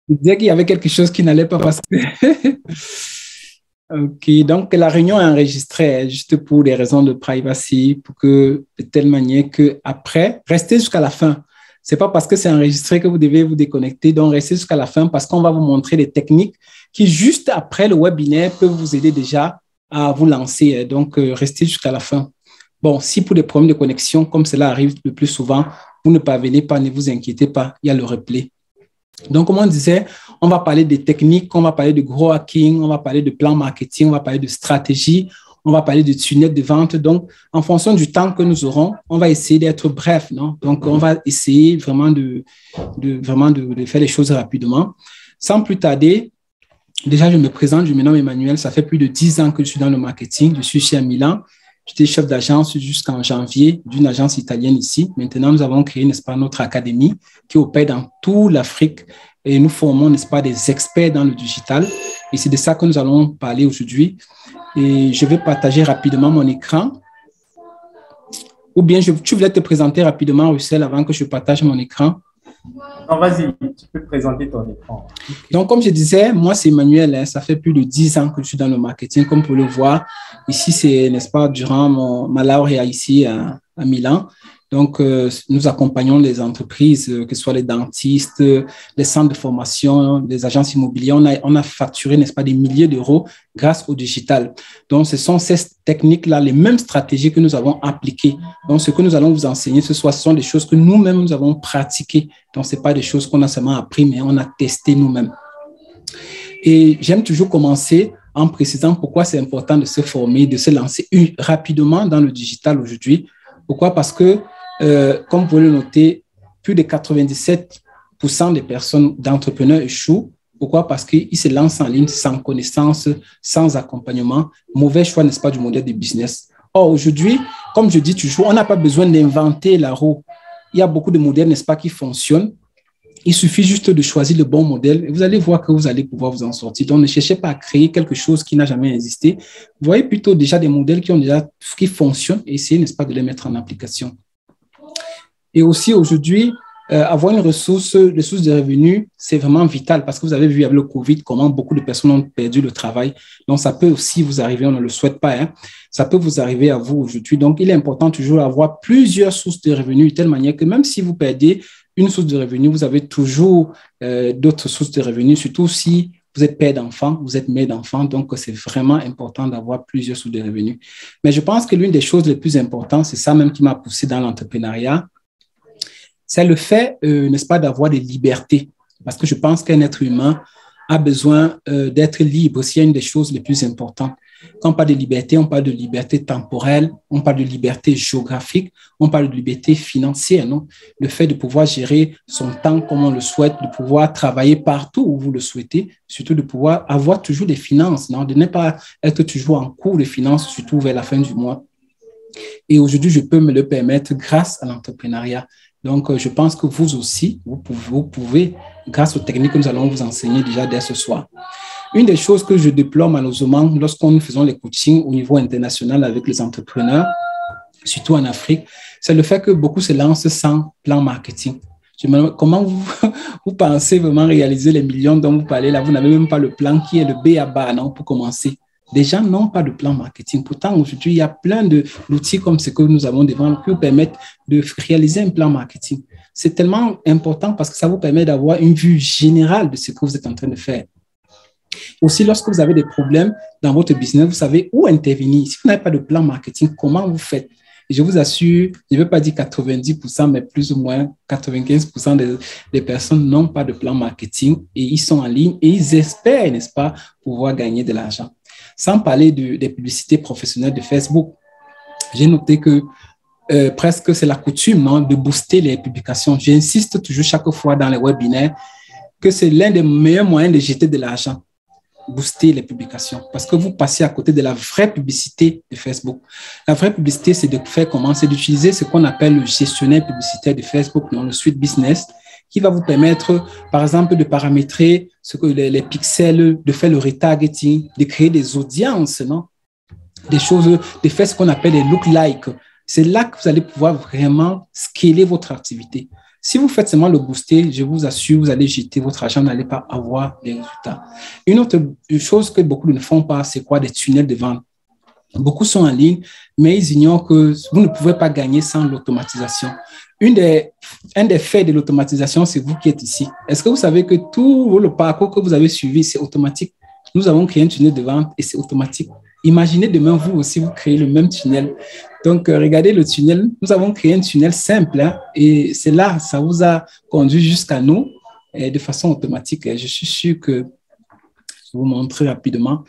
Je disais qu'il y avait quelque chose qui n'allait pas parce que... OK, donc la réunion est enregistrée juste pour des raisons de privacy, pour que, de telle manière que après, restez jusqu'à la fin. C'est pas parce que c'est enregistré que vous devez vous déconnecter, donc restez jusqu'à la fin parce qu'on va vous montrer des techniques qui, juste après le webinaire, peuvent vous aider déjà à vous lancer. Donc, restez jusqu'à la fin. Bon, si pour des problèmes de connexion, comme cela arrive le plus souvent, vous ne parvenez pas, ne vous inquiétez pas, il y a le replay. Donc, comme on disait, on va parler des techniques, on va parler de gros hacking, on va parler de plan marketing, on va parler de stratégie, on va parler de tunnel de vente. Donc, en fonction du temps que nous aurons, on va essayer d'être bref, non? Donc, on va essayer vraiment de faire les choses rapidement. Sans plus tarder, déjà, je me présente, je me nomme Emmanuel. Ça fait plus de 10 ans que je suis dans le marketing. Je suis chez Milan. J'étais chef d'agence jusqu'en janvier d'une agence italienne ici. Maintenant, nous avons créé, n'est-ce pas, notre académie qui opère dans toute l'Afrique et nous formons, n'est-ce pas, des experts dans le digital. Et c'est de ça que nous allons parler aujourd'hui. Et je vais partager rapidement mon écran. Ou bien, tu voulais te présenter rapidement, Russell, avant que je partage mon écran? Non, vas-y, tu peux présenter ton écran. Donc, comme je disais, moi, c'est Emmanuel. Hein, ça fait plus de 10 ans que je suis dans le marketing. Comme vous le voir, ici, c'est, n'est-ce pas, durant ma lauréat ici à Milan. Donc, nous accompagnons les entreprises, que ce soit les dentistes, les centres de formation, les agences immobilières. On a facturé, n'est-ce pas, des milliers d'euros grâce au digital. Donc, ce sont ces techniques-là, les mêmes stratégies que nous avons appliquées. Donc, ce que nous allons vous enseigner ce soir, ce sont des choses que nous-mêmes, nous avons pratiquées. Donc, ce n'est pas des choses qu'on a seulement appris, mais on a testé nous-mêmes. Et j'aime toujours commencer en précisant pourquoi c'est important de se former, de se lancer rapidement dans le digital aujourd'hui. Pourquoi? Parce que, comme vous pouvez le noter, plus de 97% des personnes, d'entrepreneurs échouent. Pourquoi? Parce qu'ils se lancent en ligne sans connaissance, sans accompagnement. Mauvais choix, n'est-ce pas, du modèle de business. Or, aujourd'hui, comme je dis toujours, on n'a pas besoin d'inventer la roue. Il y a beaucoup de modèles, n'est-ce pas, qui fonctionnent. Il suffit juste de choisir le bon modèle et vous allez voir que vous allez pouvoir vous en sortir. Donc, ne cherchez pas à créer quelque chose qui n'a jamais existé. Vous voyez plutôt déjà des modèles qui fonctionnent et essayez, n'est-ce pas, de les mettre en application. Et aussi, aujourd'hui, avoir une ressource de revenus, c'est vraiment vital parce que vous avez vu avec le Covid comment beaucoup de personnes ont perdu le travail. Donc, ça peut aussi vous arriver, on ne le souhaite pas, hein. Ça peut vous arriver à vous aujourd'hui. Donc, il est important toujours d'avoir plusieurs sources de revenus de telle manière que même si vous perdez une source de revenus, vous avez toujours d'autres sources de revenus, surtout si vous êtes père d'enfants, vous êtes mère d'enfants. Donc, c'est vraiment important d'avoir plusieurs sources de revenus. Mais je pense que l'une des choses les plus importantes, c'est ça même qui m'a poussé dans l'entrepreneuriat, c'est le fait, n'est-ce pas, d'avoir des libertés. Parce que je pense qu'un être humain a besoin d'être libre. C'est une des choses les plus importantes. Quand on parle de liberté, on parle de liberté temporelle, on parle de liberté géographique, on parle de liberté financière, non? Le fait de pouvoir gérer son temps comme on le souhaite, de pouvoir travailler partout où vous le souhaitez, surtout de pouvoir avoir toujours des finances, non? De ne pas être toujours en cours de finances, surtout vers la fin du mois. Et aujourd'hui, je peux me le permettre grâce à l'entrepreneuriat. Donc, je pense que vous aussi, vous pouvez, grâce aux techniques que nous allons vous enseigner déjà dès ce soir. Une des choses que je déplore malheureusement lorsqu'on nous faisons les coachings au niveau international avec les entrepreneurs, surtout en Afrique, c'est le fait que beaucoup se lancent sans plan marketing. Je me demande comment vous pensez vraiment réaliser les millions dont vous parlez là, vous n'avez même pas le plan qui est le B à bas, non, pour commencer. Les gens n'ont pas de plan marketing. Pourtant, aujourd'hui, il y a plein d'outils comme ce que nous avons devant nous qui vous permettent de réaliser un plan marketing. C'est tellement important parce que ça vous permet d'avoir une vue générale de ce que vous êtes en train de faire. Aussi, lorsque vous avez des problèmes dans votre business, vous savez où intervenir. Si vous n'avez pas de plan marketing, comment vous faites? Et je vous assure, je ne veux pas dire 90%, mais plus ou moins 95% des personnes n'ont pas de plan marketing et ils sont en ligne et ils espèrent, n'est-ce pas, pouvoir gagner de l'argent. Sans parler des publicités professionnelles de Facebook, j'ai noté que presque c'est la coutume, non, de booster les publications. J'insiste toujours chaque fois dans les webinaires que c'est l'un des meilleurs moyens de jeter de l'argent, booster les publications, parce que vous passez à côté de la vraie publicité de Facebook. La vraie publicité, c'est de faire comment? C'est d'utiliser ce qu'on appelle le gestionnaire publicitaire de Facebook, dans le suite business, qui va vous permettre, par exemple, de paramétrer les pixels, de faire le retargeting, de créer des audiences, non? Des choses, de faire ce qu'on appelle des look-like. C'est là que vous allez pouvoir vraiment scaler votre activité. Si vous faites seulement le booster, je vous assure, vous allez jeter votre argent, vous n'allez pas avoir les résultats. Une autre chose que beaucoup ne font pas, c'est quoi? Des tunnels de vente. Beaucoup sont en ligne, mais ils ignorent que vous ne pouvez pas gagner sans l'automatisation. Un des faits de l'automatisation, c'est vous qui êtes ici. Est-ce que vous savez que tout le parcours que vous avez suivi, c'est automatique? Nous avons créé un tunnel de vente et c'est automatique. Imaginez demain, vous aussi, vous créez le même tunnel. Donc, regardez le tunnel. Nous avons créé un tunnel simple hein, et c'est là, ça vous a conduit jusqu'à nous de façon automatique. Je suis sûr que je vais vous montrer rapidement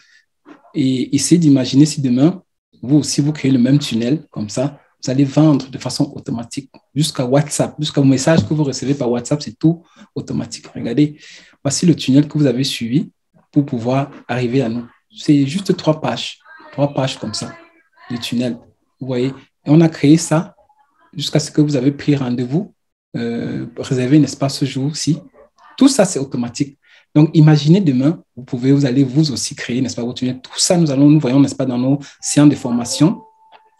et essayez d'imaginer si demain, vous aussi, vous créez le même tunnel comme ça. Vous allez vendre de façon automatique jusqu'à WhatsApp, jusqu'au message que vous recevez par WhatsApp, c'est tout automatique. Regardez, voici le tunnel que vous avez suivi pour pouvoir arriver à nous. C'est juste 3 pages comme ça, de tunnel. Vous voyez, et on a créé ça jusqu'à ce que vous avez pris rendez-vous, réservé un espace ce jour-ci. Tout ça, c'est automatique. Donc, imaginez demain, vous allez vous aussi créer, n'est-ce pas, votre tunnel. Tout ça, nous voyons, n'est-ce pas, dans nos séances de formation.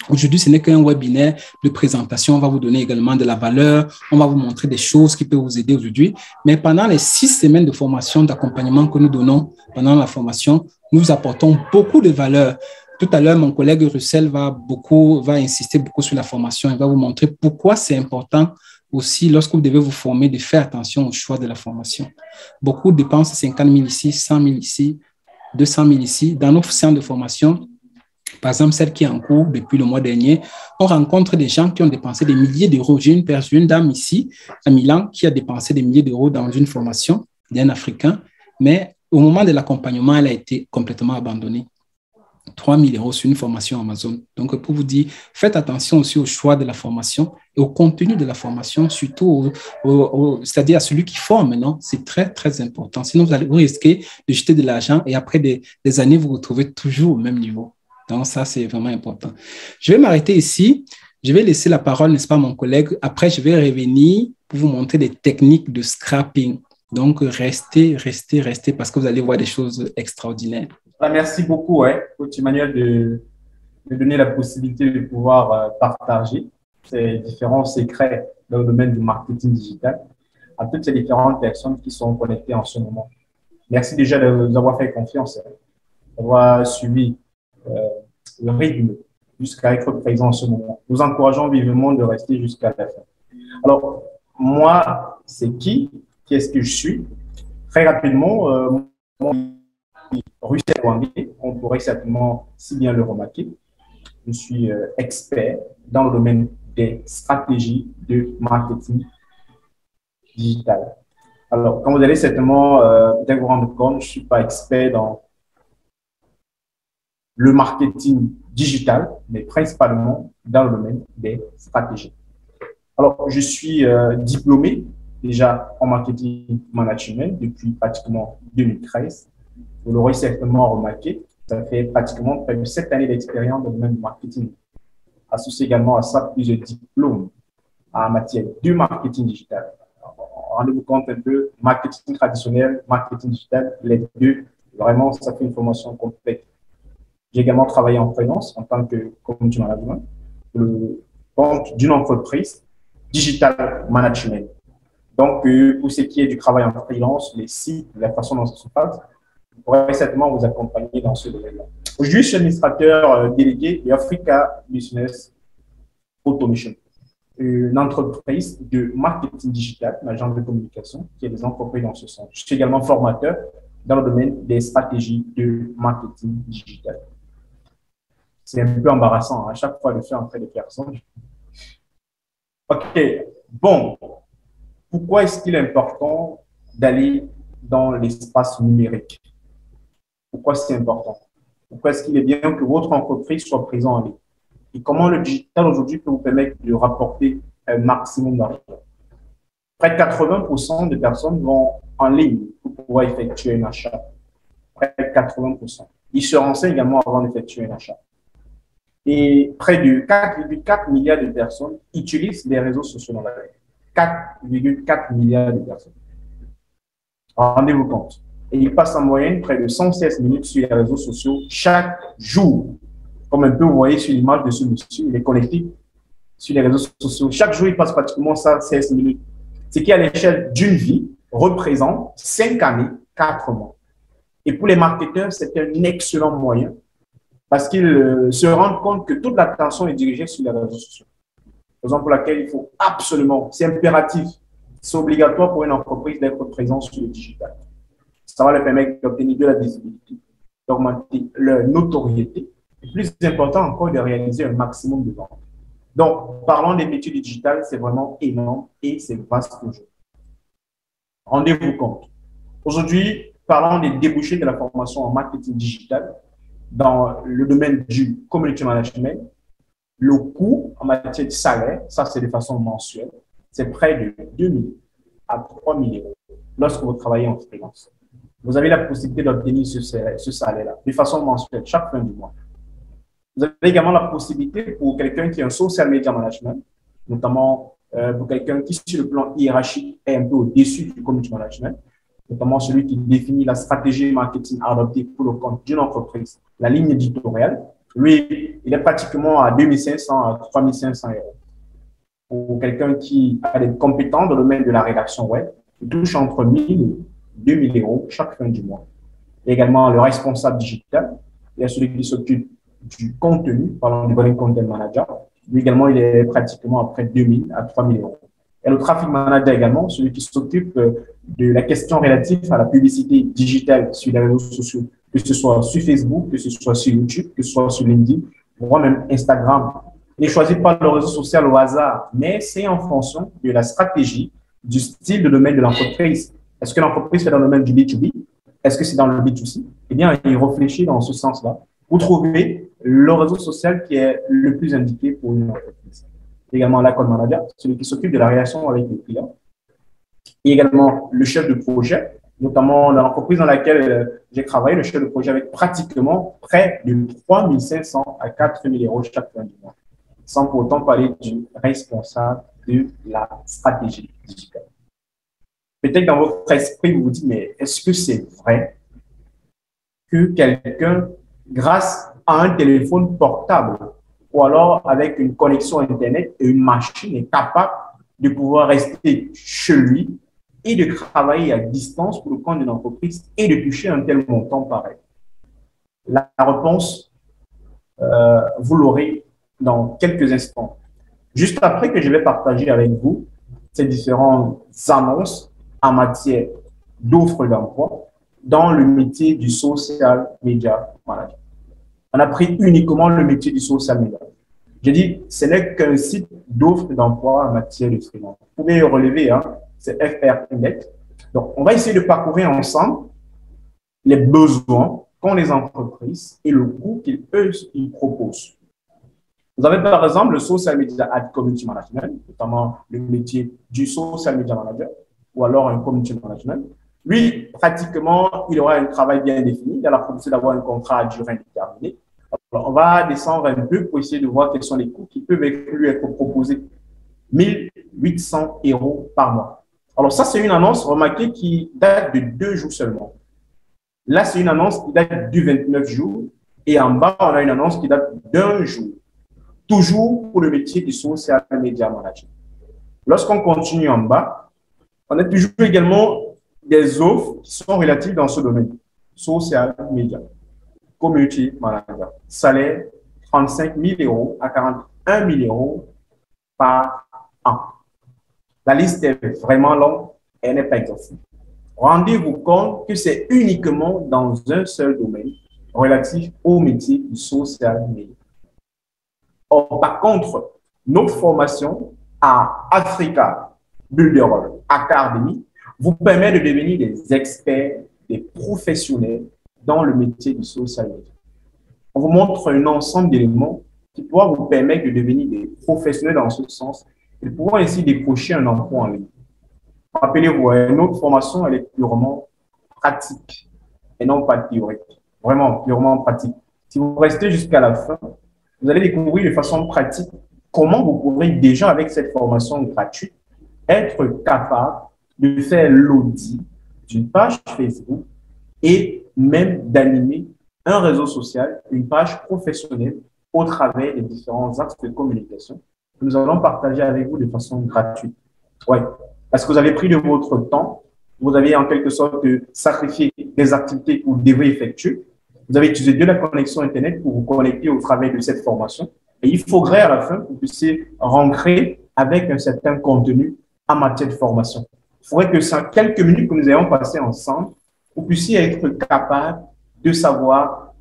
Aujourd'hui, ce n'est qu'un webinaire de présentation. On va vous donner également de la valeur. On va vous montrer des choses qui peuvent vous aider aujourd'hui. Mais pendant les 6 semaines de formation, d'accompagnement que nous donnons pendant la formation, nous apportons beaucoup de valeur. Tout à l'heure, mon collègue Russell va insister beaucoup sur la formation. Il va vous montrer pourquoi c'est important aussi, lorsque vous devez vous former, de faire attention au choix de la formation. Beaucoup dépensent 50 000 ici, 100 000 ici, 200 000 ici. Dans nos séances de formation, par exemple, celle qui est en cours depuis le mois dernier, on rencontre des gens qui ont dépensé des milliers d'euros. J'ai une dame ici, à Milan, qui a dépensé des milliers d'euros dans une formation d'un Africain, mais au moment de l'accompagnement, elle a été complètement abandonnée. 3 000 euros sur une formation Amazon. Donc, pour vous dire, faites attention aussi au choix de la formation et au contenu de la formation, surtout c'est-à-dire à celui qui forme, non? C'est très, très important. Sinon, vous risquez de jeter de l'argent et après des années, vous vous retrouvez toujours au même niveau. Donc, ça, c'est vraiment important. Je vais m'arrêter ici. Je vais laisser la parole, n'est-ce pas, à mon collègue. Après, je vais revenir pour vous montrer des techniques de scrapping. Donc, restez parce que vous allez voir des choses extraordinaires. Merci beaucoup, Coach Emmanuel, de donner la possibilité de pouvoir partager ces différents secrets dans le domaine du marketing digital à toutes ces différentes personnes qui sont connectées en ce moment. Merci déjà de nous avoir fait confiance, d'avoir suivi le rythme jusqu'à être présent en ce moment. Nous encourageons vivement de rester jusqu'à la fin. Alors, moi, c'est qui est-ce que je suis? Très rapidement, Russell Wangé, on pourrait certainement si bien le remarquer. Je suis expert dans le domaine des stratégies de marketing digital. Alors, comme vous allez certainement peut-être vous rendre compte, je ne suis pas expert dans le marketing digital, mais principalement dans le domaine des stratégies. Alors, je suis diplômé déjà en marketing management depuis pratiquement 2013. Vous l'aurez certainement remarqué, ça fait pratiquement près de 7 années d'expérience dans le domaine du marketing. Associé également à ça plusieurs diplômes en matière de marketing digital. Rendez-vous compte un peu, marketing traditionnel, marketing digital, les deux, vraiment, ça fait une formation complète. J'ai également travaillé en freelance en tant que community management, le compte d'une entreprise, digital management. Donc, pour ce qui est du travail en freelance, les sites, la façon dont ça se passe, je pourrais certainement vous accompagner dans ce domaine-là. Aujourd'hui, je suis administrateur délégué de Africa Business Automation, une entreprise de marketing digital, une agence de communication qui a des entreprises dans ce sens. Je suis également formateur dans le domaine des stratégies de marketing digital. C'est un peu embarrassant à chaque fois de faire entrer des personnes. OK, bon. Pourquoi est-ce qu'il est important d'aller dans l'espace numérique? Pourquoi c'est important? Pourquoi est-ce qu'il est bien que votre entreprise soit présente en ligne? Et comment le digital aujourd'hui peut vous permettre de rapporter un maximum d'argent? Près de 80% de personnes vont en ligne pour pouvoir effectuer un achat. Près de 80%. Ils se renseignent également avant d'effectuer un achat. Et près de 4,4 milliards de personnes utilisent les réseaux sociaux dans la vie. 4,4 milliards de personnes. Rendez-vous compte. Et ils passent en moyenne près de 116 minutes sur les réseaux sociaux chaque jour. Comme un peu vous voyez sur l'image de ce monsieur, il est connecté sur les réseaux sociaux. Chaque jour, il passe pratiquement 116 minutes ce qui à l'échelle d'une vie représente 5 années, 4 mois. Et pour les marketeurs, c'est un excellent moyen parce qu'ils se rendent compte que toute l'attention est dirigée sur les réseaux sociaux. Raison pour laquelle il faut absolument, c'est impératif, c'est obligatoire pour une entreprise d'être présente sur le digital. Ça va leur permettre d'obtenir de la visibilité, d'augmenter leur notoriété et plus important encore, de réaliser un maximum de ventes. Donc, parlons des métiers du digital, c'est vraiment énorme et c'est vaste aujourd'hui. Rendez-vous compte. Aujourd'hui, parlons des débouchés de la formation en marketing digital dans le domaine du community management. Le coût en matière de salaire, ça c'est de façon mensuelle, c'est près de 2 000 à 3 000 euros lorsque vous travaillez en freelance. Vous avez la possibilité d'obtenir ce salaire-là de façon mensuelle, chaque fin du mois. Vous avez également la possibilité pour quelqu'un qui est un social media management, notamment pour quelqu'un qui, sur le plan hiérarchique, est un peu au-dessus du community management, notamment celui qui définit la stratégie marketing adoptée pour le compte d'une entreprise, la ligne éditoriale. Lui, il est pratiquement à 2 500 à 3 500 euros. Pour quelqu'un qui a des compétences dans le domaine de la rédaction web, il touche entre 1 000 et 2 000 euros chaque fin du mois. Il y a également le responsable digital, il y a celui qui s'occupe du contenu, parlons du Green Content Manager. Lui également, il est pratiquement à près de 2 000 à 3 000 euros. Et le traffic manager également, celui qui s'occupe de la question relative à la publicité digitale sur les réseaux sociaux, que ce soit sur Facebook, que ce soit sur YouTube, que ce soit sur LinkedIn, voire même Instagram. Il ne choisit pas le réseau social au hasard, mais c'est en fonction de la stratégie, du style de domaine de l'entreprise. Est-ce que l'entreprise fait dans le domaine du B2B? Est-ce que c'est dans le B2C? Eh bien, il réfléchit dans ce sens-là pour trouver le réseau social qui est le plus indiqué pour une entreprise. Également l'account manager, celui qui s'occupe de la relation avec les clients. Et également le chef de projet, notamment dans l'entreprise dans laquelle j'ai travaillé, le chef de projet avec pratiquement près de 3 500 à 4 000 euros chaque fin du mois, sans pour autant parler du responsable de la stratégie digitale. Peut-être dans votre esprit, vous vous dites, mais est-ce que c'est vrai que quelqu'un, grâce à un téléphone portable ou alors avec une connexion Internet et une machine, est capable de pouvoir rester chez lui et de travailler à distance pour le compte d'une entreprise et de toucher un tel montant pareil? La réponse, vous l'aurez dans quelques instants. Juste après que je vais partager avec vous ces différentes annonces en matière d'offres d'emploi dans le métier du social media manager. On a pris uniquement le métier du social media. Je dis, ce n'est qu'un site d'offres d'emploi en matière de freelance. Vous pouvez relever, hein, c'est FR.net. Donc, on va essayer de parcourir ensemble les besoins qu'ont les entreprises et le coût qu'ils proposent. Vous avez par exemple le Social Media Ad Community Management, notamment le métier du Social Media Manager ou alors un Community Management. Lui, pratiquement, il aura un travail bien défini. Il a la possibilité d'avoir un contrat à durée indéterminée. Alors, on va descendre un peu pour essayer de voir quels sont les coûts qui peuvent lui être proposés. 1 800 euros par mois. Alors ça, c'est une annonce, remarquez, qui date de 2 jours seulement. Là, c'est une annonce qui date du 29 jours. Et en bas, on a une annonce qui date d'1 jour. Toujours pour le métier du Social Media Manager. Lorsqu'on continue en bas, on a toujours également des offres qui sont relatives dans ce domaine. Social Media, Community Manager, salaire 35 000 euros à 41 000 euros par an. La liste est vraiment longue et n'est pas exhaustive. Rendez-vous compte que c'est uniquement dans un seul domaine relatif au métier du social media. Or, par contre, notre formation à Africa Builder Academy vous permet de devenir des experts, des professionnels dans le métier du social media. On vous montre un ensemble d'éléments qui pourra vous permettre de devenir des professionnels dans ce sens et de pouvoir ainsi décrocher un emploi en ligne. Rappelez-vous, notre formation, elle est purement pratique et non pas théorique. Vraiment, purement pratique. Si vous restez jusqu'à la fin, vous allez découvrir de façon pratique comment vous pourrez déjà, avec cette formation gratuite, être capable de faire l'audit d'une page Facebook et même d'animer un réseau social, une page professionnelle au travers des différents axes de communication que nous allons partager avec vous de façon gratuite. Ouais. parce que vous avez pris de votre temps, vous avez en quelque sorte sacrifié des activités que vous devez effectuer. Vous avez utilisé de la connexion Internet pour vous connecter au travers de cette formation. Et il faudrait à la fin que vous puissiez rentrer avec un certain contenu en matière de formation. Il faudrait que ces quelques minutes que nous ayons passées ensemble, vous puissiez être capable de savoir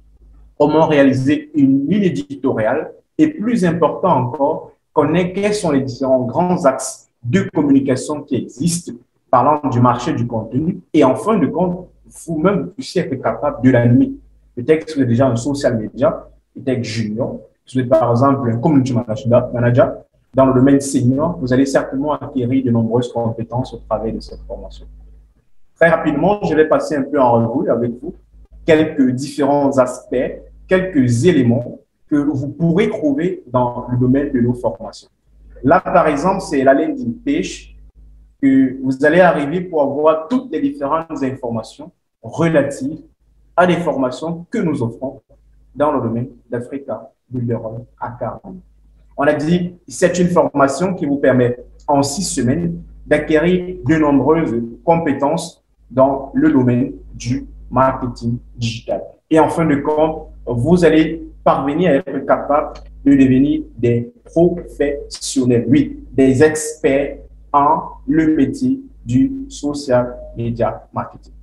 comment réaliser une ligne éditoriale et plus important encore, connaître quels sont les différents grands axes de communication qui existent parlant du marché du contenu et en fin de compte, vous-même, vous puissiez être capable de l'animer. Peut-être que vous êtes déjà un social media, peut-être junior, si vous êtes par exemple un community manager, dans le domaine senior, vous allez certainement acquérir de nombreuses compétences au travers de cette formation. Très rapidement, je vais passer un peu en revue avec vous quelques différents aspects, quelques éléments que vous pourrez trouver dans le domaine de nos formations. Là, par exemple, c'est la landing page que vous allez arriver pour avoir toutes les différentes informations relatives à des formations que nous offrons dans le domaine d'Africa Builder Academy. On a dit, c'est une formation qui vous permet en 6 semaines d'acquérir de nombreuses compétences dans le domaine du marketing digital. Et en fin de compte, vous allez parvenir à être capable de devenir des professionnels, oui, des experts en le métier du social media marketing.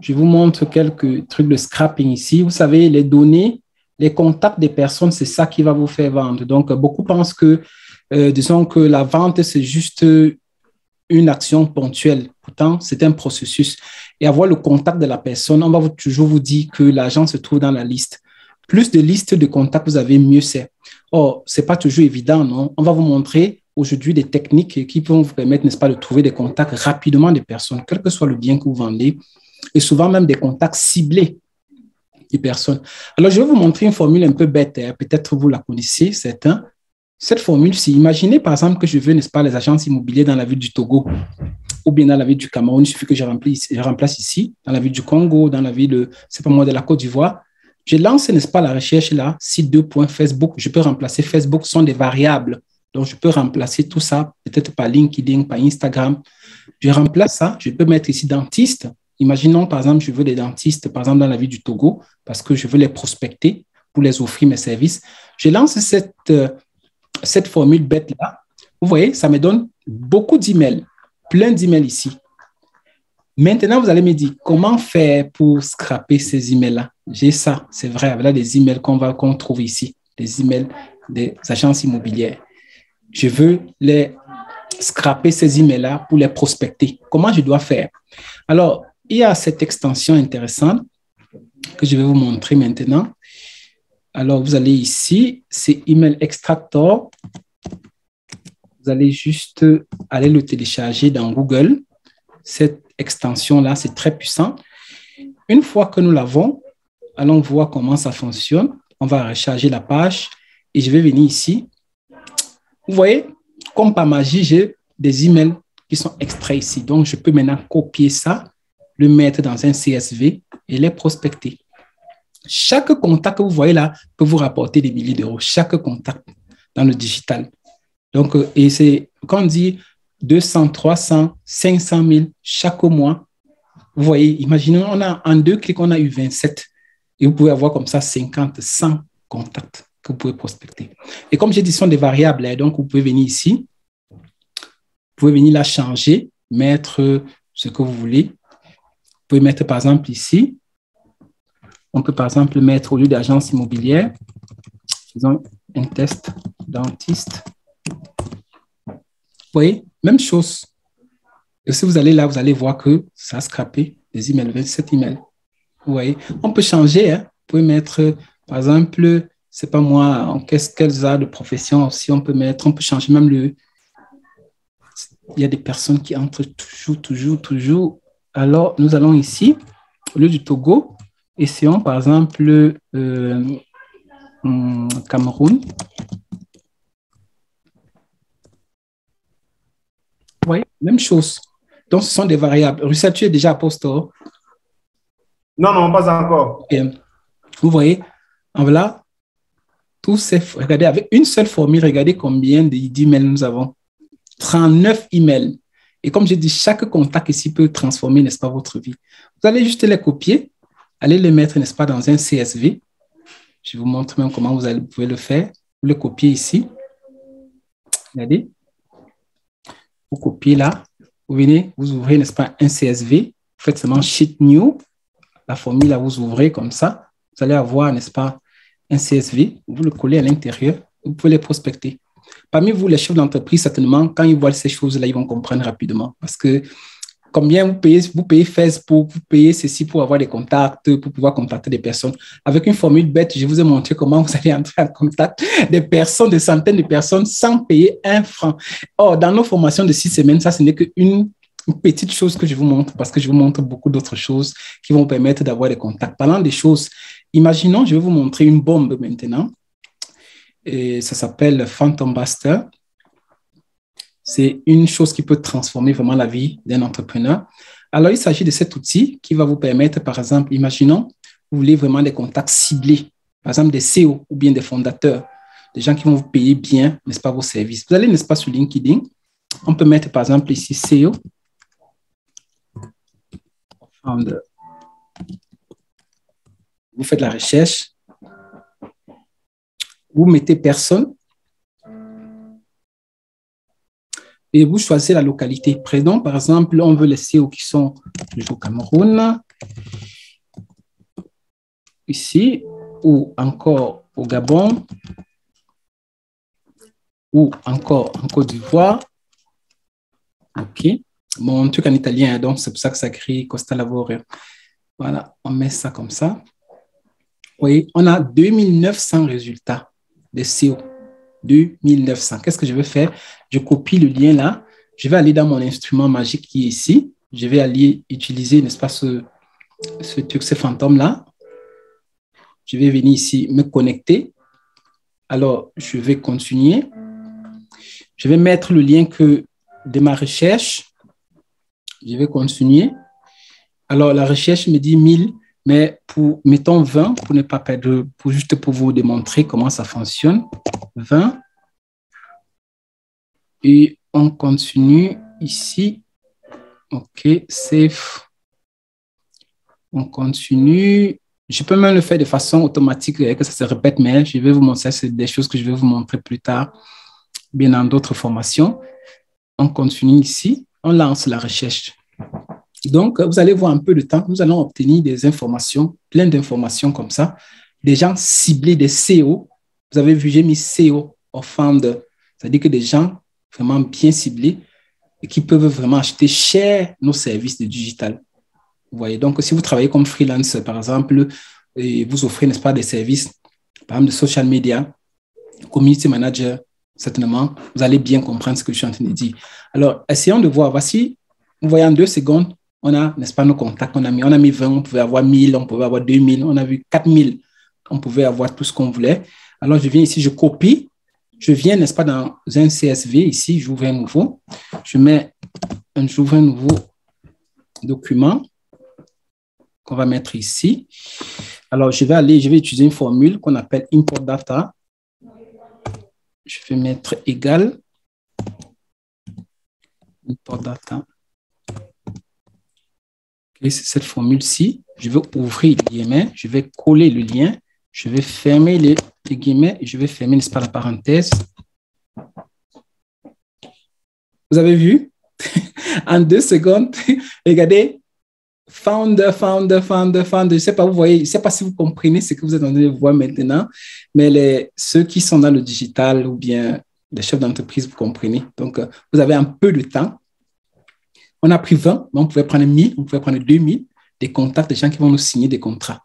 Je vous montre quelques trucs de scrapping ici. Vous savez, les données, les contacts des personnes, c'est ça qui va vous faire vendre. Donc, beaucoup pensent que, disons que la vente, c'est juste une action ponctuelle. Pourtant, c'est un processus. Et avoir le contact de la personne, on va toujours vous dire que l'argent se trouve dans la liste. Plus de listes de contacts vous avez, mieux c'est. Or, ce n'est pas toujours évident, non? On va vous montrer aujourd'hui des techniques qui vont vous permettre, n'est-ce pas, de trouver des contacts rapidement des personnes, quel que soit le bien que vous vendez, et souvent même des contacts ciblés des personnes. Alors, je vais vous montrer une formule un peu bête, hein. Peut-être vous la connaissez, certains. Cette formule-ci, imaginez par exemple que je veux, n'est-ce pas, les agences immobilières dans la ville du Togo ou bien dans la ville du Cameroun. Il suffit que je remplace ici, dans la ville du Congo, dans la ville, c'est pas moi, de la Côte d'Ivoire. Je lance, n'est-ce pas, la recherche là, site 2.facebook. Je peux remplacer Facebook, ce sont des variables. Donc, je peux remplacer tout ça, peut-être par LinkedIn, par Instagram. Je remplace ça, je peux mettre ici dentiste. Imaginons, par exemple, je veux des dentistes, par exemple, dans la ville du Togo, parce que je veux les prospecter pour les offrir mes services. Je lance cette formule bête-là. Vous voyez, ça me donne beaucoup d'emails, plein d'emails ici. Maintenant, vous allez me dire, comment faire pour scraper ces emails-là? J'ai ça, c'est vrai, voilà des emails qu'on trouve ici, des emails des agences immobilières. Je veux les scraper ces emails-là pour les prospecter. Comment je dois faire? Alors, il y a cette extension intéressante que je vais vous montrer maintenant. Alors, vous allez ici, c'est Email Extractor. Vous allez juste aller le télécharger dans Google. Cette extension-là, c'est très puissant. Une fois que nous l'avons, allons voir comment ça fonctionne. On va recharger la page et je vais venir ici. Vous voyez, comme par magie, j'ai des emails qui sont extraits ici. Donc, je peux maintenant copier ça, le mettre dans un CSV et les prospecter. Chaque contact que vous voyez là peut vous rapporter des milliers d'euros. Chaque contact dans le digital. Donc, et c'est quand on dit 200, 300, 500 000 chaque mois. Vous voyez, imaginez, on a en 2 clics, on a eu 27. Et vous pouvez avoir comme ça 50, 100 contacts que vous pouvez prospecter. Et comme j'ai dit, ce sont des variables. Donc, vous pouvez venir ici. Vous pouvez venir la changer, mettre ce que vous voulez. Vous pouvez mettre par exemple ici. On peut par exemple mettre au lieu d'agence immobilière, faisons un test dentiste. Vous voyez, même chose. Et si vous allez là, vous allez voir que ça a scrappé des emails, 27 emails. Vous voyez, on peut changer. Hein. Vous pouvez mettre, par exemple, c'est pas moi, quels arts de profession aussi on peut mettre. On peut changer même le. Il y a des personnes qui entrent toujours. Alors, nous allons ici, au lieu du Togo, essayons par exemple Cameroun. Oui, même chose. Donc, ce sont des variables. Russell, tu es déjà apostle? Non, pas encore. Et, vous voyez, voilà, tous ces, regardez, avec une seule formule, regardez combien d'emails nous avons. 39 emails. Et comme j'ai dit, chaque contact ici peut transformer, n'est-ce pas, votre vie. Vous allez juste les copier, allez les mettre, n'est-ce pas, dans un CSV. Je vous montre même comment vous pouvez le faire. Vous le copiez ici. Regardez. Vous copiez là. Vous venez, vous ouvrez, n'est-ce pas, un CSV. Vous faites seulement Sheet New. La formule, là, vous ouvrez comme ça. Vous allez avoir, n'est-ce pas, un CSV. Vous le collez à l'intérieur. Vous pouvez les prospecter. Parmi vous, les chefs d'entreprise, certainement, quand ils voient ces choses-là, ils vont comprendre rapidement. Parce que combien vous payez Facebook, vous payez ceci pour avoir des contacts, pour pouvoir contacter des personnes. Avec une formule bête, je vous ai montré comment vous allez entrer en contact des personnes, des centaines de personnes sans payer un franc. Or, dans nos formations de 6 semaines, ça, ce n'est qu'une petite chose que je vous montre parce que je vous montre beaucoup d'autres choses qui vont vous permettre d'avoir des contacts. Parlant des choses, imaginons, je vais vous montrer une bombe maintenant. Et ça s'appelle Phantom Buster. C'est une chose qui peut transformer vraiment la vie d'un entrepreneur. Alors, il s'agit de cet outil qui va vous permettre, par exemple, imaginons, vous voulez vraiment des contacts ciblés, par exemple des CEO ou bien des fondateurs, des gens qui vont vous payer bien, n'est-ce pas, vos services. Vous allez, n'est-ce pas, sur LinkedIn. On peut mettre, par exemple, ici CEO. Vous faites la recherche. Vous mettez personne et vous choisissez la localité. Prenons, par exemple, on veut les CEO qui sont toujours au Cameroun, ici, ou encore au Gabon, ou encore en Côte d'Ivoire. OK. Mon truc en italien, donc c'est pour ça que ça écrit Costa Lavoro. Voilà, on met ça comme ça. Oui, on a 2900 résultats de CEO. 2900. Qu'est-ce que je vais faire? Je copie le lien là. Je vais aller dans mon instrument magique qui est ici. Je vais aller utiliser, n'est-ce pas, ce truc, ce fantôme-là. Je vais venir ici me connecter. Alors, je vais continuer. Je vais mettre le lien de ma recherche. Je vais continuer. Alors, la recherche me dit 1000. Mais mettons 20 pour ne pas perdre, juste pour vous démontrer comment ça fonctionne. 20. Et on continue ici. OK, save. On continue. Je peux même le faire de façon automatique, que ça se répète, mais je vais vous montrer, c'est des choses que je vais vous montrer plus tard, bien dans d'autres formations. On continue ici. On lance la recherche. Donc, vous allez voir un peu de temps, nous allons obtenir des informations, plein d'informations comme ça, des gens ciblés, des CEO. Vous avez vu, j'ai mis CEO au founder, c'est-à-dire que des gens vraiment bien ciblés et qui peuvent vraiment acheter cher nos services de digital. Vous voyez, donc si vous travaillez comme freelance, par exemple, et vous offrez, n'est-ce pas, des services, par exemple, de social media, community manager, certainement, vous allez bien comprendre ce que je suis en train de dire. Alors, essayons de voir, voici, vous voyez en 2 secondes, on a, n'est-ce pas, nos contacts, on a mis 20, on pouvait avoir 1000, on pouvait avoir 2000, on a vu 4000, on pouvait avoir tout ce qu'on voulait. Alors, je viens ici, je copie, je viens, n'est-ce pas, dans un CSV, ici, j'ouvre un nouveau, j'ouvre un nouveau document qu'on va mettre ici. Alors, je vais utiliser une formule qu'on appelle import data. Je vais mettre égal import data. Okay, c'est cette formule-ci. Je vais ouvrir les guillemets, je vais coller le lien, je vais fermer les guillemets et je vais fermer, n'est-ce pas, la parenthèse. Vous avez vu? En 2 secondes, regardez, founder. Je ne sais pas, vous voyez, je ne sais pas si vous comprenez ce que vous êtes en train de voir maintenant, mais ceux qui sont dans le digital ou bien les chefs d'entreprise, vous comprenez. Donc, vous avez un peu de temps. On a pris 20, mais on pouvait prendre 1000, on pouvait prendre 2000, des contacts, des gens qui vont nous signer des contrats.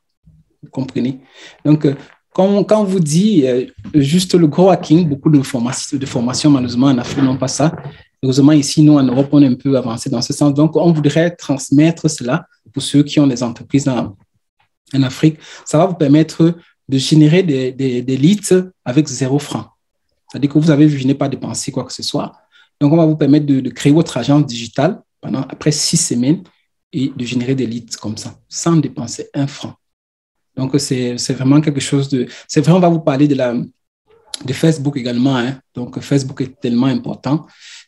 Vous comprenez? Donc, quand on vous dit juste le gros hacking, beaucoup de formations, malheureusement, en Afrique n'ont pas ça. Heureusement, ici, nous, en Europe, on est un peu avancé dans ce sens. Donc, on voudrait transmettre cela pour ceux qui ont des entreprises en Afrique. Ça va vous permettre de générer des leads avec 0 francs. C'est-à-dire que vous avez vu, je n'ai pas dépensé quoi que ce soit. Donc, on va vous permettre de créer votre agence digitale après 6 semaines et de générer des leads comme ça, sans dépenser 1 franc. Donc, c'est vraiment quelque chose de... C'est vrai, on va vous parler de Facebook également. Hein. Donc, Facebook est tellement important.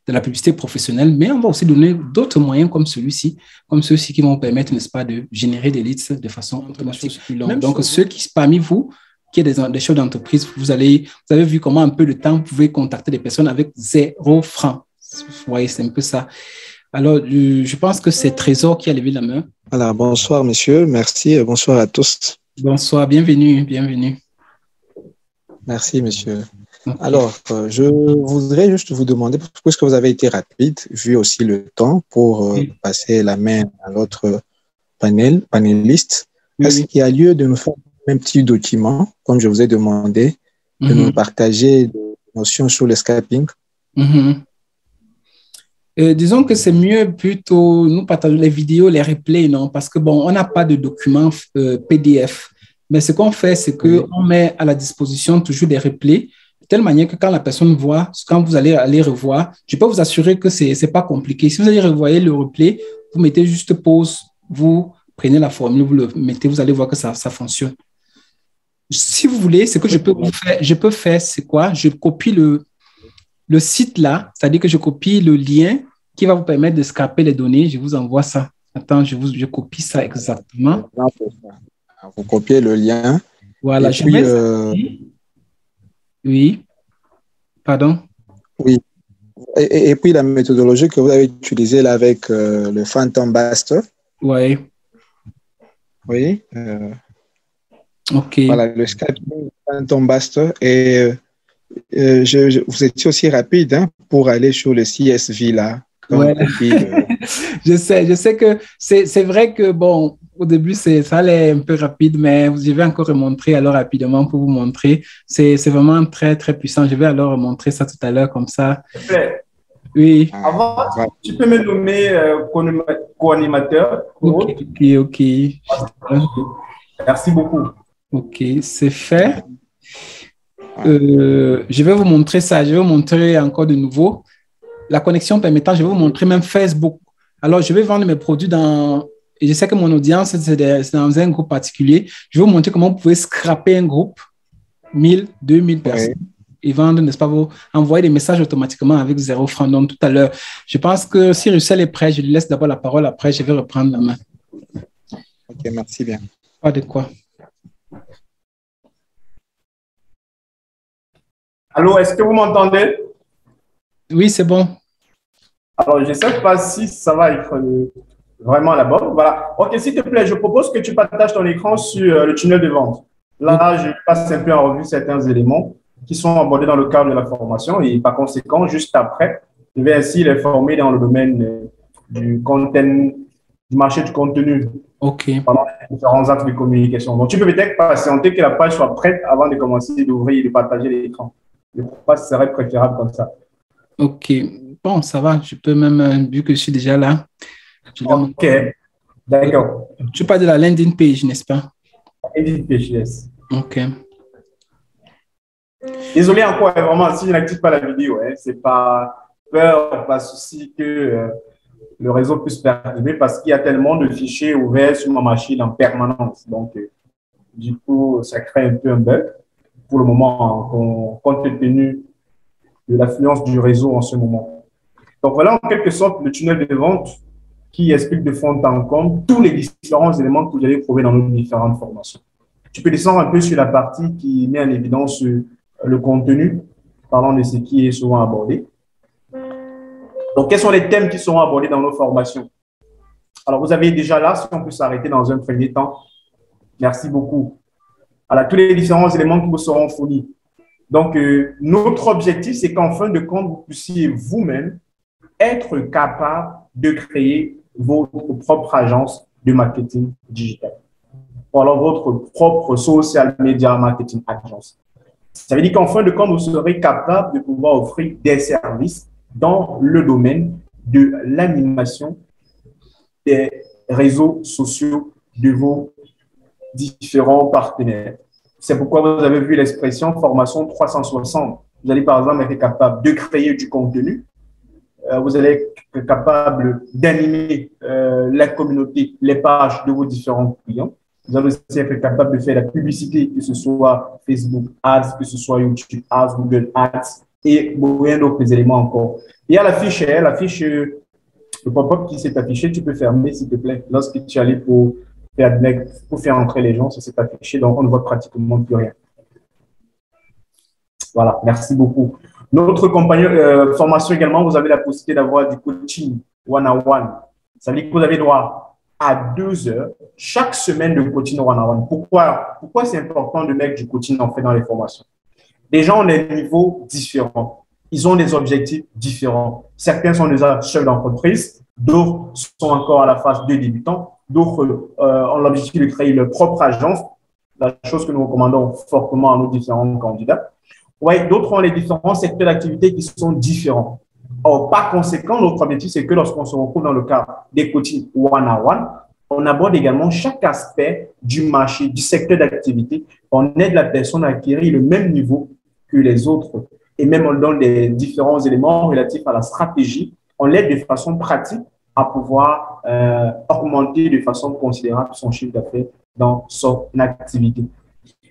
de la publicité professionnelle, mais on va aussi donner d'autres moyens comme celui-ci, comme ceux-ci qui vont permettre, n'est-ce pas, de générer des leads de façon automatique. Donc, ceux qui, parmi vous, qui est des chefs d'entreprise, vous avez vu comment un peu de temps, vous pouvez contacter des personnes avec 0 francs. Vous voyez, c'est un peu ça. Alors, je pense que c'est Trésor qui a levé la main. Alors, bonsoir, monsieur. Merci. Bonsoir à tous. Bonsoir. Bienvenue. Bienvenue. Merci, monsieur. Okay. Alors, je voudrais juste vous demander, puisque vous avez été rapide, vu aussi le temps, pour passer la main à l'autre panéliste, est-ce qu'il y a lieu de nous faire un petit document, comme je vous ai demandé, de nous partager des notions sur le scalping? Disons que c'est mieux plutôt nous partager les vidéos, les replays, non? Parce que bon, on n'a pas de documents PDF. Mais ce qu'on fait, c'est qu'on met à la disposition toujours des replays, de telle manière que quand la personne voit, quand vous allez aller revoir, je peux vous assurer que ce n'est pas compliqué. Si vous allez revoir le replay, vous mettez juste pause, vous prenez la formule, vous le mettez, vous allez voir que ça fonctionne. Si vous voulez, ce que je peux faire, c'est quoi? Je copie le site là, c'est-à-dire que je copie le lien qui va vous permettre de scraper les données. Je vous envoie ça. Attends, je copie ça exactement. Vous copiez le lien. Voilà, je mets ça ici. Oui. Pardon? Oui. Et puis la méthodologie que vous avez utilisée là avec le Phantom Buster. Oui. Oui. OK. Voilà, le scalping Phantom Buster. Et vous étiez aussi rapide pour aller sur le CSV là. Ouais. Je sais que c'est vrai que bon, au début, ça allait un peu rapide, mais je vais encore remontrer alors rapidement pour vous montrer. C'est vraiment très, très puissant. Je vais alors remontrer ça tout à l'heure comme ça. Oui. Avant, tu peux me nommer co-animateur. OK. Merci beaucoup. OK, c'est fait. Je vais vous montrer ça. Je vais vous montrer encore de nouveau. La connexion permettant, je vais vous montrer même Facebook. Alors, je vais vendre mes produits et je sais que mon audience, c'est dans un groupe particulier. Je vais vous montrer comment vous pouvez scraper un groupe, 1000, 2000 personnes, et vendre, n'est-ce pas, vous envoyer des messages automatiquement avec 0 francs. Donc, tout à l'heure, je pense que si Russell est prêt, je lui laisse d'abord la parole. Après, je vais reprendre la main. OK, merci bien. Pas de quoi. Allô, est-ce que vous m'entendez? Oui, c'est bon. Alors, je ne sais pas si ça va être vraiment la bonne. Voilà. OK, s'il te plaît, je propose que tu partages ton écran sur le tunnel de vente. Là, je passe un peu en revue certains éléments qui sont abordés dans le cadre de la formation et par conséquent, juste après, je vais ainsi les former dans le domaine du marché du contenu. OK. Pendant les différents actes de communication. Donc, tu peux peut-être patienter que la page soit prête avant de commencer d'ouvrir et de partager l'écran. Je crois que ce serait préférable comme ça. OK. Bon, ça va. Je peux même, vu que je suis déjà là. OK. D'accord. Tu parles de la landing page, n'est-ce pas? Landing page, yes. OK. Désolé encore, vraiment, si je n'active pas la vidéo, c'est pas peur, pas souci que le réseau puisse perturber parce qu'il y a tellement de fichiers ouverts sur ma machine en permanence. Donc, du coup, ça crée un peu un bug pour le moment, compte tenu de l'affluence du réseau en ce moment. Donc, voilà en quelque sorte le tunnel de vente qui explique de fond en comble tous les différents éléments que vous allez trouver dans nos différentes formations. Tu peux descendre un peu sur la partie qui met en évidence le contenu, parlant de ce qui est souvent abordé. Donc, quels sont les thèmes qui seront abordés dans nos formations? Alors, vous avez déjà là, si on peut s'arrêter dans un premier temps. Merci beaucoup. Alors, tous les différents éléments qui vous seront fournis. Donc, notre objectif, c'est qu'en fin de compte, vous puissiez vous-même être capable de créer votre propre agence de marketing digital. Ou alors votre propre social media marketing agence. Ça veut dire qu'en fin de compte, vous serez capable de pouvoir offrir des services dans le domaine de l'animation des réseaux sociaux de vos différents partenaires. C'est pourquoi vous avez vu l'expression formation 360. Vous allez par exemple être capable de créer du contenu. Vous allez être capable d'animer la communauté, les pages de vos différents clients. Vous allez aussi être capable de faire la publicité, que ce soit Facebook Ads, que ce soit YouTube Ads, Google Ads, et bien d'autres éléments encore. Il y a la fiche, le pop-up qui s'est affiché, tu peux fermer s'il te plaît. Lorsque tu es allé pour faire entrer les gens, ça s'est affiché, donc on ne voit pratiquement plus rien. Voilà, merci beaucoup. Notre formation également, vous avez la possibilité d'avoir du coaching one-on-one. Ça veut dire que vous avez droit à 2 heures chaque semaine de coaching one-on-one. Pourquoi c'est important de mettre du coaching en fait dans les formations? Les gens ont des niveaux différents. Ils ont des objectifs différents. Certains sont déjà chefs d'entreprise, d'autres sont encore à la phase de débutants, d'autres ont l'objectif de créer leur propre agence, la chose que nous recommandons fortement à nos différents candidats. Ouais, d'autres ont les différents secteurs d'activité qui sont différents. Or, par conséquent, notre objectif, c'est que lorsqu'on se retrouve dans le cadre des coachings one-on-one, on aborde également chaque aspect du marché, du secteur d'activité. On aide la personne à acquérir le même niveau que les autres. Et même on donne des différents éléments relatifs à la stratégie. On l'aide de façon pratique à pouvoir augmenter de façon considérable son chiffre d'affaires dans son activité.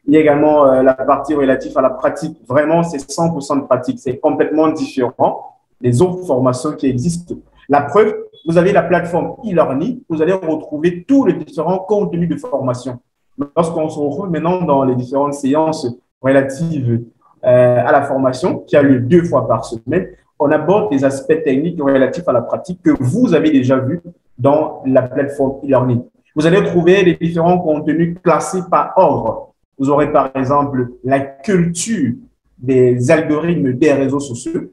Il y a également la partie relative à la pratique. Vraiment, c'est 100% de pratique. C'est complètement différent des autres formations qui existent. La preuve, vous avez la plateforme e-learning. Vous allez retrouver tous les différents contenus de formation. Lorsqu'on se retrouve maintenant dans les différentes séances relatives à la formation, qui a lieu 2 fois par semaine, on aborde des aspects techniques relatifs à la pratique que vous avez déjà vus dans la plateforme e-learning. Vous allez trouver les différents contenus classés par ordre. Vous aurez par exemple la culture des algorithmes des réseaux sociaux.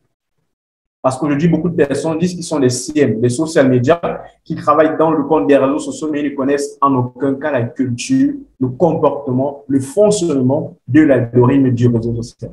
Parce qu'aujourd'hui, beaucoup de personnes disent qu'ils sont des CM, des social media, qui travaillent dans le compte des réseaux sociaux, mais ils ne connaissent en aucun cas la culture, le comportement, le fonctionnement de l'algorithme du réseau social.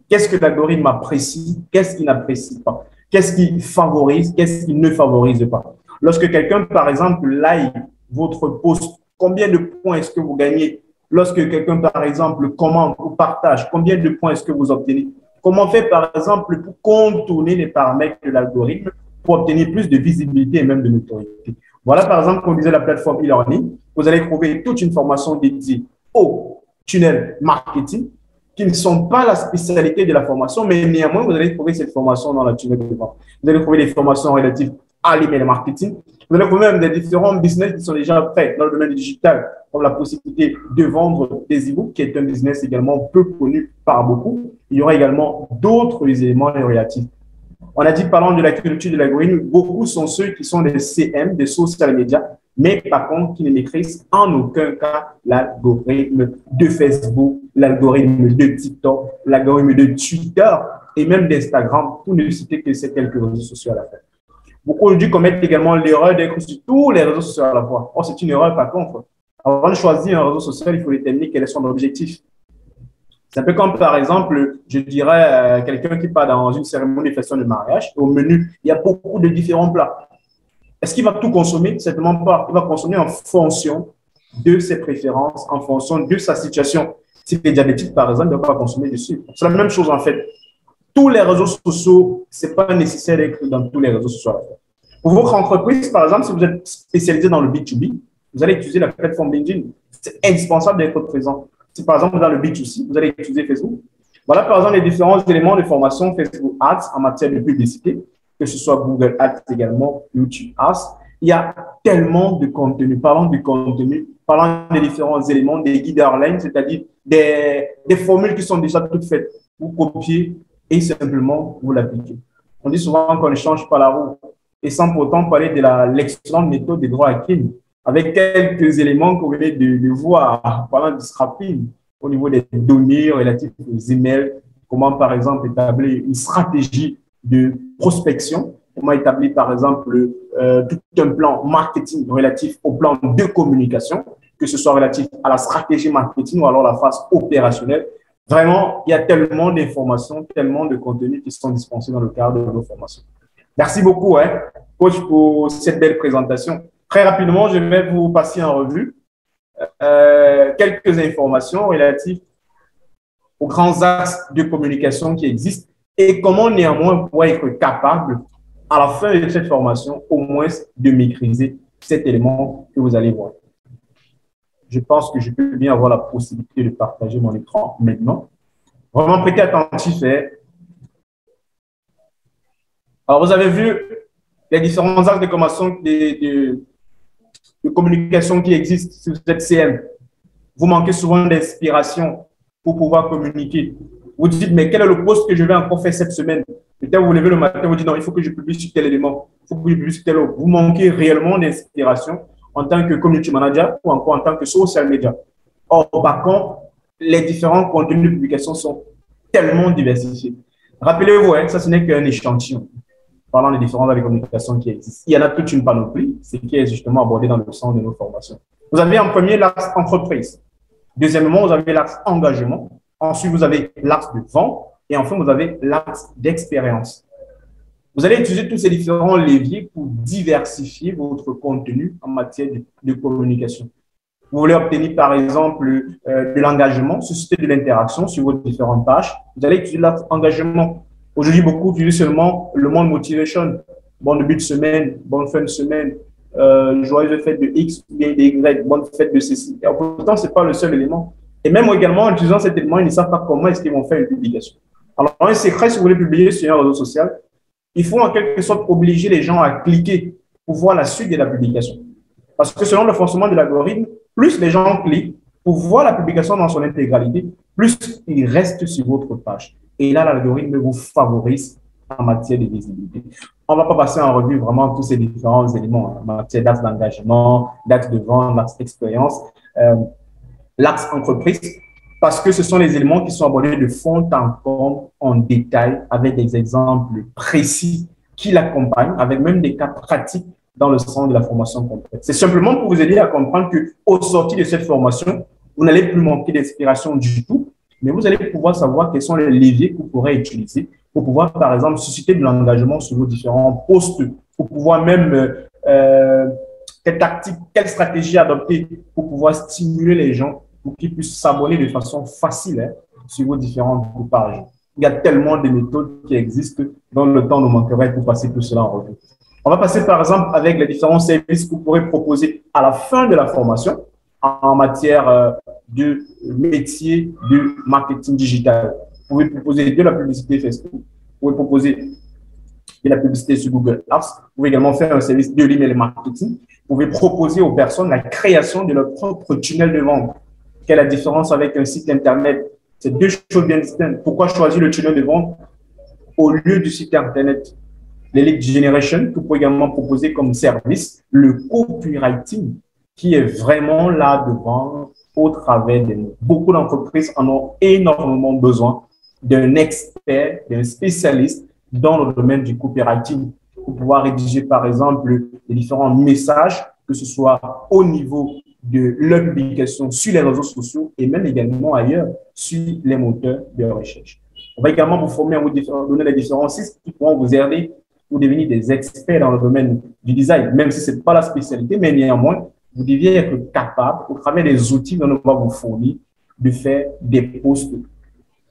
Qu'est-ce que l'algorithme apprécie? Qu'est-ce qu'il n'apprécie pas? Qu'est-ce qu'il favorise? Qu'est-ce qu'il ne favorise pas? Lorsque quelqu'un, par exemple, like votre post, combien de points est-ce que vous gagnez? Lorsque quelqu'un, par exemple, commente ou partage, combien de points est-ce que vous obtenez? Comment faire, par exemple, pour contourner les paramètres de l'algorithme pour obtenir plus de visibilité et même de notoriété? Voilà, par exemple, comme disait la plateforme e-learning, vous allez trouver toute une formation dédiée au tunnel marketing qui ne sont pas la spécialité de la formation, mais néanmoins, vous allez trouver cette formation dans la tunnel de vente. Vous allez trouver des formations relatives à l'email marketing. Vous allez trouver même des différents business qui sont déjà prêts dans le domaine digital, comme la possibilité de vendre des e-books, qui est un business également peu connu par beaucoup. Il y aura également d'autres éléments relatifs. On a dit, parlant de la culture de l'algorithme, beaucoup sont ceux qui sont des CM, des social media, mais par contre, qui ne maîtrisent en aucun cas l'algorithme de Facebook, l'algorithme de TikTok, l'algorithme de Twitter et même d'Instagram, pour ne citer que ces quelques réseaux sociaux à la fin. Beaucoup aujourd'hui commettent également l'erreur d'être sur tous les réseaux sociaux à la fois. Or, c'est une erreur par contre. Avant de choisir un réseau social, il faut déterminer quel est son objectif. C'est un peu comme, par exemple, je dirais, quelqu'un qui part dans une cérémonie de fête de mariage. Au menu, il y a beaucoup de différents plats. Est-ce qu'il va tout consommer? Certainement pas. Il va consommer en fonction de ses préférences, en fonction de sa situation. Si il est diabétique, par exemple, il ne va pas consommer de sucre. C'est la même chose en fait. Tous les réseaux sociaux, ce n'est pas nécessaire d'être dans tous les réseaux sociaux. Pour votre entreprise, par exemple, si vous êtes spécialisé dans le B2B, vous allez utiliser la plateforme LinkedIn. C'est indispensable d'être présent. Si par exemple, dans le B2C, vous allez utiliser Facebook. Voilà par exemple les différents éléments de formation Facebook Ads en matière de publicité, que ce soit Google Ads également, YouTube Ads. Il y a tellement de contenu. Parlons du contenu, parlons des différents éléments, des guides online, c'est-à-dire des formules qui sont déjà toutes faites. Vous copiez et simplement vous l'appliquez. On dit souvent qu'on ne change pas la roue. Et sans pourtant parler de l'excellente méthode de droit hacking, avec quelques éléments que vous venez de voir, parlant du scrapping, au niveau des données relatives aux emails, comment par exemple établir une stratégie de prospection, comment établir par exemple tout un plan marketing relatif au plan de communication, que ce soit relatif à la stratégie marketing ou alors la phase opérationnelle. Vraiment, il y a tellement d'informations, tellement de contenus qui sont dispensés dans le cadre de nos formations. Merci beaucoup, coach, pour cette belle présentation. Très rapidement, je vais vous passer en revue quelques informations relatives aux grands axes de communication qui existent et comment néanmoins on pourrait être capable, à la fin de cette formation, au moins de maîtriser cet élément que vous allez voir. Je pense que je peux bien avoir la possibilité de partager mon écran maintenant. Vraiment prêtez attentif. Alors, vous avez vu les différents axes de communication qui existent sur cette CM. Vous manquez souvent d'inspiration pour pouvoir communiquer. Vous dites, mais quel est le post que je vais encore faire cette semaine? Peut-être vous vous levez le matin, vous dites, non, il faut que je publie sur tel élément, il faut que je publie sur tel autre. Vous manquez réellement d'inspiration en tant que community manager ou encore en tant que social media. Or, par contre, les différents contenus de publication sont tellement diversifiés. Rappelez-vous, hein, ça, ce n'est qu'un échantillon parlant des différents axes de communication qui existent. Il y en a toute une panoplie, ce qui est justement abordé dans le centre de nos formations. Vous avez en premier l'axe entreprise. Deuxièmement, vous avez l'axe engagement. Ensuite, vous avez l'axe de vente. Et enfin, vous avez l'axe d'expérience. Vous allez utiliser tous ces différents leviers pour diversifier votre contenu en matière de communication. Vous voulez obtenir, par exemple, de l'engagement, susciter de l'interaction sur vos différentes pages. Vous allez utiliser l'axe engagement. Aujourd'hui, beaucoup utilisent seulement le mot motivation. Bon début de semaine, bonne fin de semaine, joyeuse fête de X ou bien de Y, bonne fête de ceci. Et pourtant, ce n'est pas le seul élément. Et même également, en utilisant cet élément, ils ne savent pas comment est-ce qu'ils vont faire une publication. Alors, un secret, si vous voulez publier sur un réseau social, il faut en quelque sorte obliger les gens à cliquer pour voir la suite de la publication. Parce que selon le fonctionnement de l'algorithme, plus les gens cliquent pour voir la publication dans son intégralité, plus ils restent sur votre page. Et là, l'algorithme vous favorise en matière de visibilité. On ne va pas passer en revue vraiment tous ces différents éléments en matière d'axe d'engagement, d'axe de vente, d'axe d'expérience, l'axe entreprise, parce que ce sont les éléments qui sont abordés de fond en comble, en détail, avec des exemples précis qui l'accompagnent, avec même des cas pratiques dans le sens de la formation complète. C'est simplement pour vous aider à comprendre qu'au sortir de cette formation, vous n'allez plus manquer d'inspiration du tout, mais vous allez pouvoir savoir quels sont les leviers que vous pourrez utiliser pour pouvoir, par exemple, susciter de l'engagement sur vos différents postes, pour pouvoir même, quelle tactique, quelle stratégie adopter pour pouvoir stimuler les gens pour qu'ils puissent s'abonner de façon facile sur vos différentes pages. Il y a tellement de méthodes qui existent dont le temps nous manquerait pour passer tout cela en revue. On va passer par exemple avec les différents services que vous pourrez proposer à la fin de la formation en matière de métier de marketing digital. Vous pouvez proposer de la publicité Facebook, vous pouvez proposer de la publicité sur Google Ads, vous pouvez également faire un service de l'email marketing, vous pouvez proposer aux personnes la création de leur propre tunnel de vente. Quelle est la différence avec un site Internet? C'est deux choses bien distinctes. Pourquoi choisir le tunnel de vente au lieu du site Internet? Les lead generation, que vous pouvez également proposer comme service, le copywriting, qui est vraiment là devant au travers de nous. Beaucoup d'entreprises en ont énormément besoin d'un expert, d'un spécialiste dans le domaine du copywriting pour pouvoir rédiger, par exemple, les différents messages, que ce soit au niveau de leur publication sur les réseaux sociaux et même également ailleurs sur les moteurs de recherche. On va également vous former, vous donner les différents sites qui pourront vous aider pour devenir des experts dans le domaine du design, même si ce n'est pas la spécialité, mais néanmoins, vous deviez être capable, au travers des outils dont on va vous fournir, de faire des posts,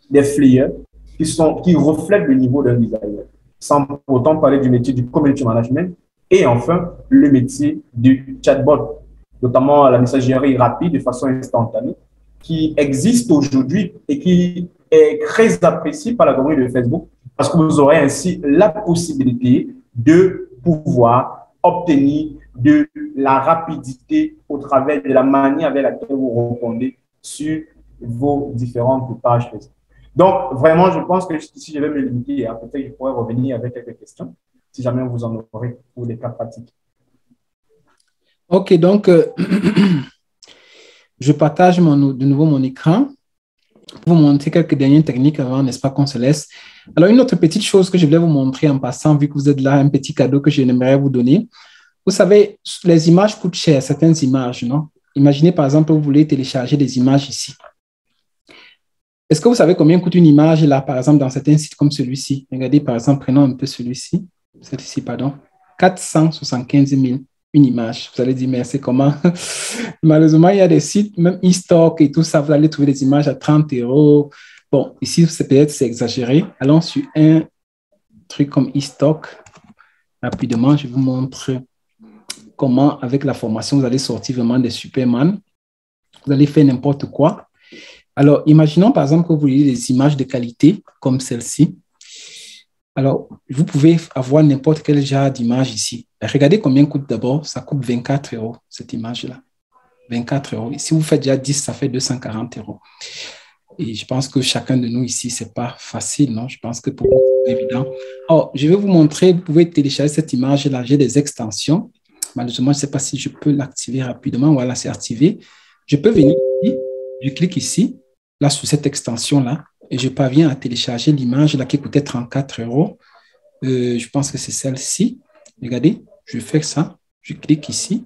des flyers qui reflètent le niveau d'un designer, sans pour autant parler du métier du community management et enfin le métier du chatbot, notamment la messagerie rapide de façon instantanée, qui existe aujourd'hui et qui est très appréciée par la communauté de Facebook parce que vous aurez ainsi la possibilité de pouvoir obtenir de la rapidité au travers de la manière avec laquelle vous répondez sur vos différentes pages Facebook. Donc, vraiment, je pense que si je vais me limiter, peut-être je pourrais revenir avec quelques questions, si jamais vous en aurez pour des cas pratiques. OK, donc, je partage de nouveau mon écran pour vous montrer quelques dernières techniques avant, n'est-ce pas, qu'on se laisse. Alors, une autre petite chose que je voulais vous montrer en passant, vu que vous êtes là, un petit cadeau que j'aimerais vous donner. Vous savez, les images coûtent cher, certaines images, non? Imaginez, par exemple, vous voulez télécharger des images ici. Est-ce que vous savez combien coûte une image, là, par exemple, dans certains sites comme celui-ci? Regardez, par exemple, prenons un peu celui-ci. Celui-ci, pardon. 475 000, une image. Vous allez dire, mais c'est comment? Malheureusement, il y a des sites, même e-stock et tout ça, vous allez trouver des images à 30 €. Bon, ici, peut-être c'est exagéré. Allons sur un truc comme e-stock. Rapidement, je vous montre comment, avec la formation, vous allez sortir vraiment des Superman. Vous allez faire n'importe quoi. Alors, imaginons par exemple que vous voulez des images de qualité comme celle-ci. Alors, vous pouvez avoir n'importe quel genre d'image ici. Regardez combien coûte d'abord. Ça coûte 24 €, cette image-là. 24 €. Et si vous faites déjà 10, ça fait 240 €. Et je pense que chacun de nous ici, ce n'est pas facile, non? Je pense que pour vous, c'est évident. Alors, je vais vous montrer, vous pouvez télécharger cette image-là. J'ai des extensions. Malheureusement, je ne sais pas si je peux l'activer rapidement. Voilà, c'est activé. Je peux venir ici, je clique ici, là, sur cette extension-là, et je parviens à télécharger l'image là qui coûtait 34 €. Je pense que c'est celle-ci. Regardez, je fais ça. Je clique ici.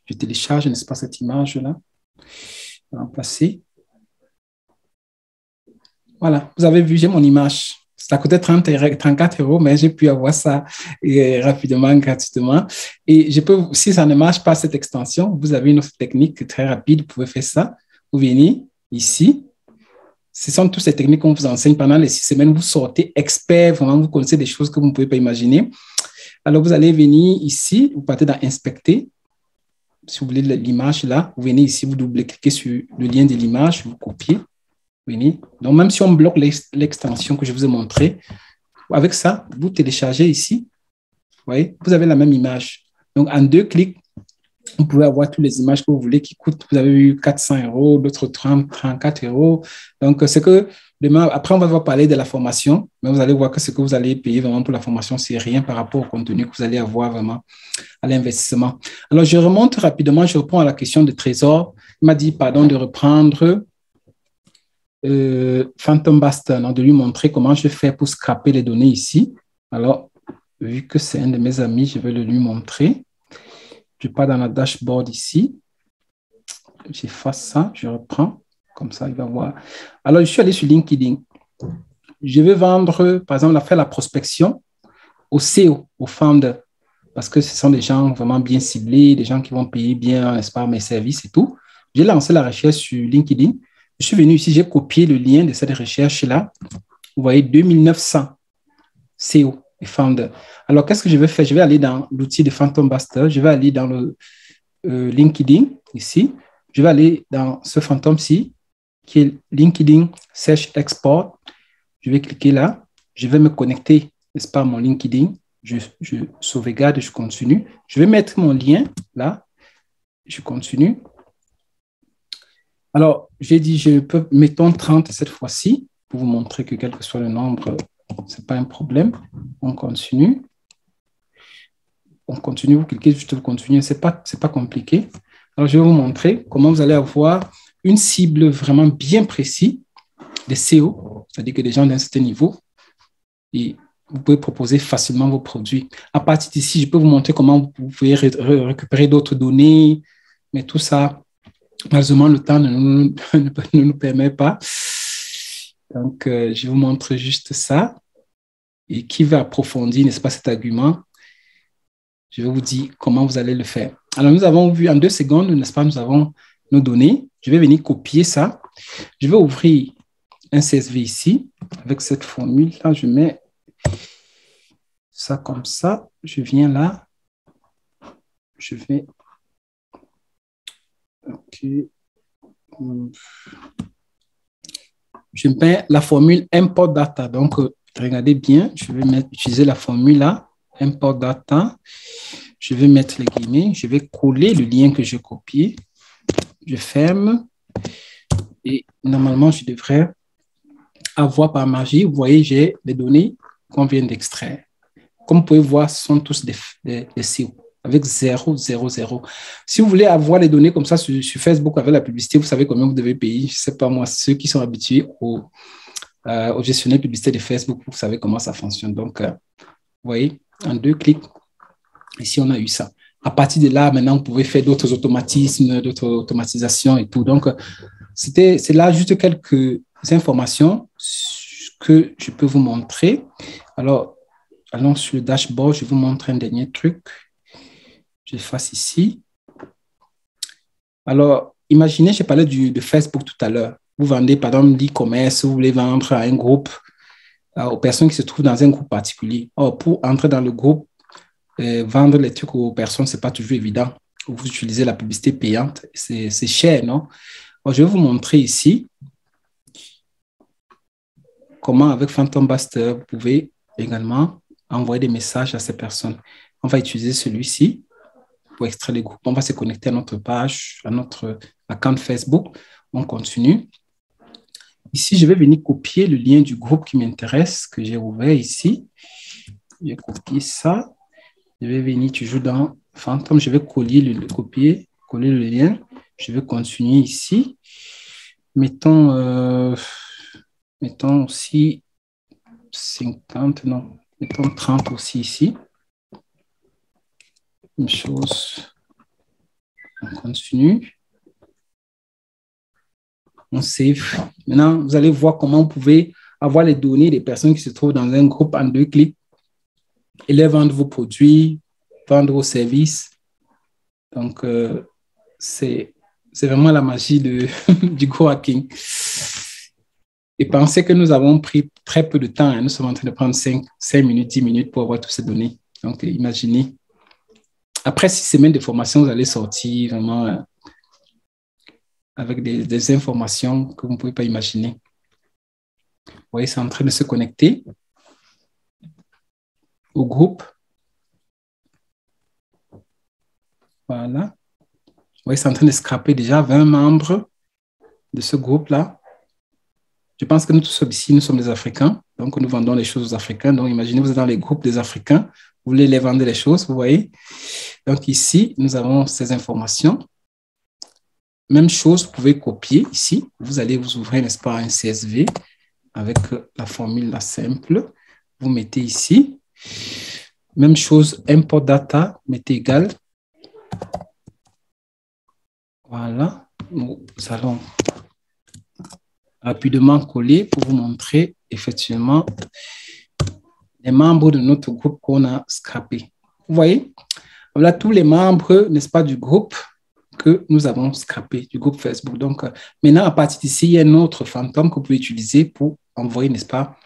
Je télécharge, n'est-ce pas, cette image-là. Remplacer. Voilà, vous avez vu, j'ai mon image. Ça coûtait 34 €, mais j'ai pu avoir ça rapidement, gratuitement. Et je peux, si ça ne marche pas, cette extension, vous avez une autre technique très rapide. Vous pouvez faire ça. Vous venez ici. Ce sont toutes ces techniques qu'on vous enseigne pendant les 6 semaines. Vous sortez expert, vraiment, vous connaissez des choses que vous ne pouvez pas imaginer. Alors, vous allez venir ici, vous partez dans Inspecter. Si vous voulez l'image là, vous venez ici, vous double-cliquez sur le lien de l'image, vous copiez. Venez. Donc, même si on bloque l'extension que je vous ai montrée, avec ça, vous téléchargez ici. Vous voyez, vous avez la même image. Donc, en 2 clics, vous pouvez avoir toutes les images que vous voulez qui coûtent. Vous avez eu 400 €, d'autres 34 €. Donc, c'est que demain, après, on va parler de la formation, mais vous allez voir que ce que vous allez payer vraiment pour la formation, c'est rien par rapport au contenu que vous allez avoir vraiment à l'investissement. Alors, je remonte rapidement, je reprends à la question de Trésor. Il m'a dit, pardon, de reprendre Phantom Buster, de lui montrer comment je fais pour scraper les données ici. Alors, vu que c'est un de mes amis, je vais le lui montrer. Je pars dans la dashboard ici. J'efface ça, je reprends. Comme ça, il va voir. Alors, je suis allé sur LinkedIn. Je vais vendre, par exemple, faire la prospection au CEO, aux founders, parce que ce sont des gens vraiment bien ciblés, des gens qui vont payer bien, n'est-ce pas, mes services et tout. J'ai lancé la recherche sur LinkedIn. Je suis venu ici, j'ai copié le lien de cette recherche-là. Vous voyez, 2900 CEO et founders. Alors, qu'est-ce que je vais faire? Je vais aller dans l'outil de Phantom Buster. Je vais aller dans le LinkedIn, ici. Je vais aller dans ce Phantom-ci, qui est LinkedIn Search Export. Je vais cliquer là. Je vais me connecter, n'est-ce pas, à mon LinkedIn. Je sauvegarde, je continue. Je vais mettre mon lien là. Je continue. Alors, j'ai dit, je peux, mettons 30 cette fois-ci, pour vous montrer que quel que soit le nombre, ce n'est pas un problème. On continue. On continue, vous cliquez juste pour continuer. Ce n'est pas compliqué. Alors, je vais vous montrer comment vous allez avoir une cible vraiment bien précise des SEO, c'est-à-dire que des gens d'un certain niveau, et vous pouvez proposer facilement vos produits. À partir d'ici, je peux vous montrer comment vous pouvez récupérer d'autres données, mais tout ça, malheureusement, le temps ne nous permet pas. Donc, je vous montre juste ça. Et qui va approfondir, n'est-ce pas, cet argument? Je vais vous dire comment vous allez le faire. Alors, nous avons vu en 2 secondes, n'est-ce pas, nous avons nos données. Je vais venir copier ça. Je vais ouvrir un CSV ici. Avec cette formule-là, je mets ça comme ça. Je viens là. Je vais... OK. Je mets la formule import data. Donc, regardez bien. Je vais utiliser la formule là. Import data. Je vais mettre les guillemets. Je vais coller le lien que j'ai copié. Je ferme. Et normalement, je devrais avoir par magie, vous voyez, j'ai les données qu'on vient d'extraire. Comme vous pouvez voir, ce sont tous des SEO avec 0, 0, 0. Si vous voulez avoir les données comme ça sur Facebook avec la publicité, vous savez combien vous devez payer. Je ne sais pas moi, ceux qui sont habitués au gestionnaire publicité de Facebook, vous savez comment ça fonctionne. Donc, vous voyez, en 2 clics, ici, on a eu ça. À partir de là, maintenant, vous pouvez faire d'autres automatismes, d'autres automatisations et tout. Donc, c'est là juste quelques informations que je peux vous montrer. Alors, allons sur le dashboard. Je vous montre un dernier truc. Je fasse ici. Alors, imaginez, j'ai parlé de Facebook tout à l'heure. Vous vendez, par exemple, l'e-commerce, vous voulez vendre à un groupe, aux personnes qui se trouvent dans un groupe particulier. Or, pour entrer dans le groupe, vendre les trucs aux personnes, ce n'est pas toujours évident. Vous utilisez la publicité payante. C'est cher, non? Alors, je vais vous montrer ici. comment avec Phantom Buster, vous pouvez également envoyer des messages à ces personnes. On va utiliser celui-ci pour extraire les groupes. On va se connecter à notre page, à notre account Facebook. On continue. Ici, je vais venir copier le lien du groupe qui m'intéresse, que j'ai ouvert ici. Je vais copier ça. Je vais venir toujours dans Phantom. Je vais coller le lien. Je vais continuer ici. Mettons aussi 50, non. Mettons 30 aussi ici. Une chose. On continue. On save. Maintenant, vous allez voir comment vous pouvez avoir les données des personnes qui se trouvent dans un groupe en 2 clics et les vendre vos produits, vendre vos services. Donc, c'est vraiment la magie du coworking. Et pensez que nous avons pris très peu de temps. Hein. Nous sommes en train de prendre 5 minutes, 10 minutes pour avoir toutes ces données. Donc, imaginez. Après 6 semaines de formation, vous allez sortir vraiment avec des informations que vous ne pouvez pas imaginer. Vous voyez, c'est en train de se connecter au groupe. Voilà. Vous voyez, c'est en train de scraper déjà 20 membres de ce groupe-là. Je pense que nous tous ici, nous sommes des Africains. Donc, nous vendons les choses aux Africains. Donc, imaginez, vous êtes dans les groupes des Africains. Vous voulez les vendre les choses, vous voyez. Donc, ici, nous avons ces informations. Même chose, vous pouvez copier ici. Vous allez vous ouvrir, n'est-ce pas, un CSV avec la formule là, simple. Vous mettez ici. Même chose, import data, mettez égal. Voilà. Nous allons rapidement coller pour vous montrer effectivement les membres de notre groupe qu'on a scrappé. Vous voyez, voilà tous les membres, n'est-ce pas, du groupe que nous avons scrappé, du groupe Facebook. Donc, maintenant, à partir d'ici, il y a un autre fantôme que vous pouvez utiliser pour envoyer, n'est-ce pas,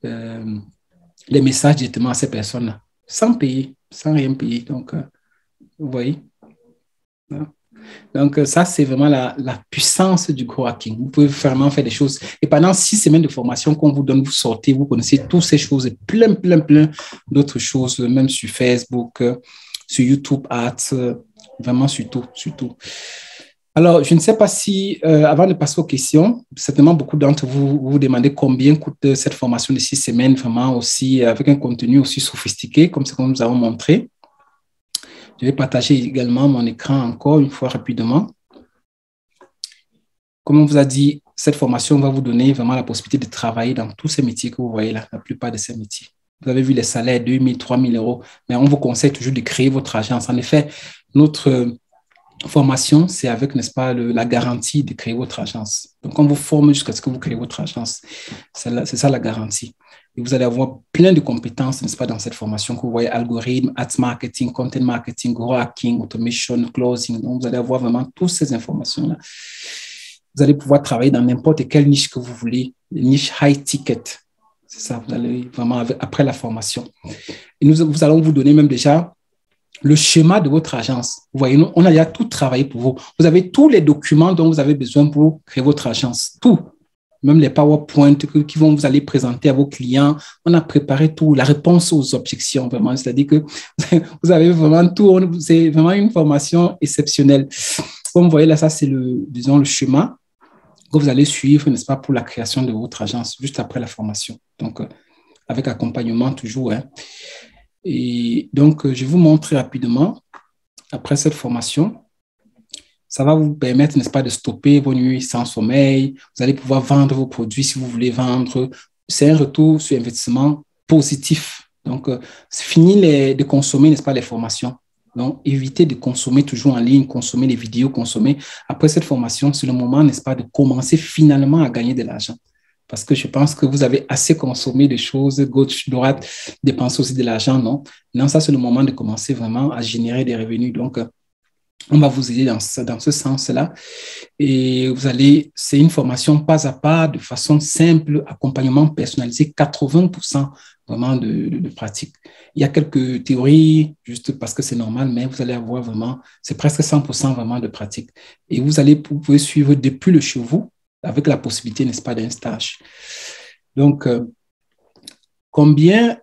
les messages directement à ces personnes-là, sans payer, sans rien payer. Donc, vous voyez. Voilà. Donc, ça, c'est vraiment la puissance du coworking. Vous pouvez vraiment faire des choses. Et pendant 6 semaines de formation qu'on vous donne, vous sortez, vous connaissez toutes ces choses et plein d'autres choses, même sur Facebook, sur YouTube Ads, vraiment sur tout. Alors, je ne sais pas si, avant de passer aux questions, certainement beaucoup d'entre vous vous demandez combien coûte cette formation de 6 semaines, vraiment aussi avec un contenu aussi sophistiqué, comme ce que nous avons montré. Je vais partager également mon écran encore une fois rapidement. Comme on vous a dit, cette formation va vous donner vraiment la possibilité de travailler dans tous ces métiers que vous voyez là, la plupart de ces métiers. Vous avez vu les salaires, 2 000, 3 000 euros, mais on vous conseille toujours de créer votre agence. En effet, notre formation, c'est avec, n'est-ce pas, la garantie de créer votre agence. Donc, on vous forme jusqu'à ce que vous créez votre agence. C'est ça la garantie. Et vous allez avoir plein de compétences, n'est-ce pas, dans cette formation que vous voyez, algorithme, ads marketing, content marketing, growth hacking, automation, closing. Donc, vous allez avoir vraiment toutes ces informations-là. Vous allez pouvoir travailler dans n'importe quelle niche que vous voulez, niche high ticket. C'est ça, vous allez vraiment, après la formation. Et nous allons vous donner même déjà le schéma de votre agence. Vous voyez, on a déjà tout travaillé pour vous. Vous avez tous les documents dont vous avez besoin pour créer votre agence. Tout. Même les PowerPoint qui vont vous aller présenter à vos clients. On a préparé tout, la réponse aux objections, vraiment. C'est-à-dire que vous avez vraiment tout. C'est vraiment une formation exceptionnelle. Comme vous voyez là, ça, c'est le schéma que vous allez suivre, n'est-ce pas, pour la création de votre agence, juste après la formation. Donc, avec accompagnement toujours. Hein. Et donc, je vais vous montrer rapidement, après cette formation, ça va vous permettre, n'est-ce pas, de stopper vos nuits sans sommeil. Vous allez pouvoir vendre vos produits si vous voulez vendre. C'est un retour sur investissement positif. Donc, c'est fini de consommer, n'est-ce pas, les formations. Donc, évitez de consommer toujours en ligne, consommer les vidéos, consommer. Après cette formation, c'est le moment, n'est-ce pas, de commencer finalement à gagner de l'argent. Parce que je pense que vous avez assez consommé de choses, gauche, droite, dépenser aussi de l'argent, non? Non, ça, c'est le moment de commencer vraiment à générer des revenus. Donc, on va vous aider dans ce sens-là. Et c'est une formation pas à pas, de façon simple, accompagnement personnalisé, 80% vraiment de pratique. Il y a quelques théories, juste parce que c'est normal, mais vous allez avoir vraiment, c'est presque 100% vraiment de pratique. Et vous pouvez suivre depuis le chez vous, avec la possibilité, n'est-ce pas, d'un stage. Donc, combien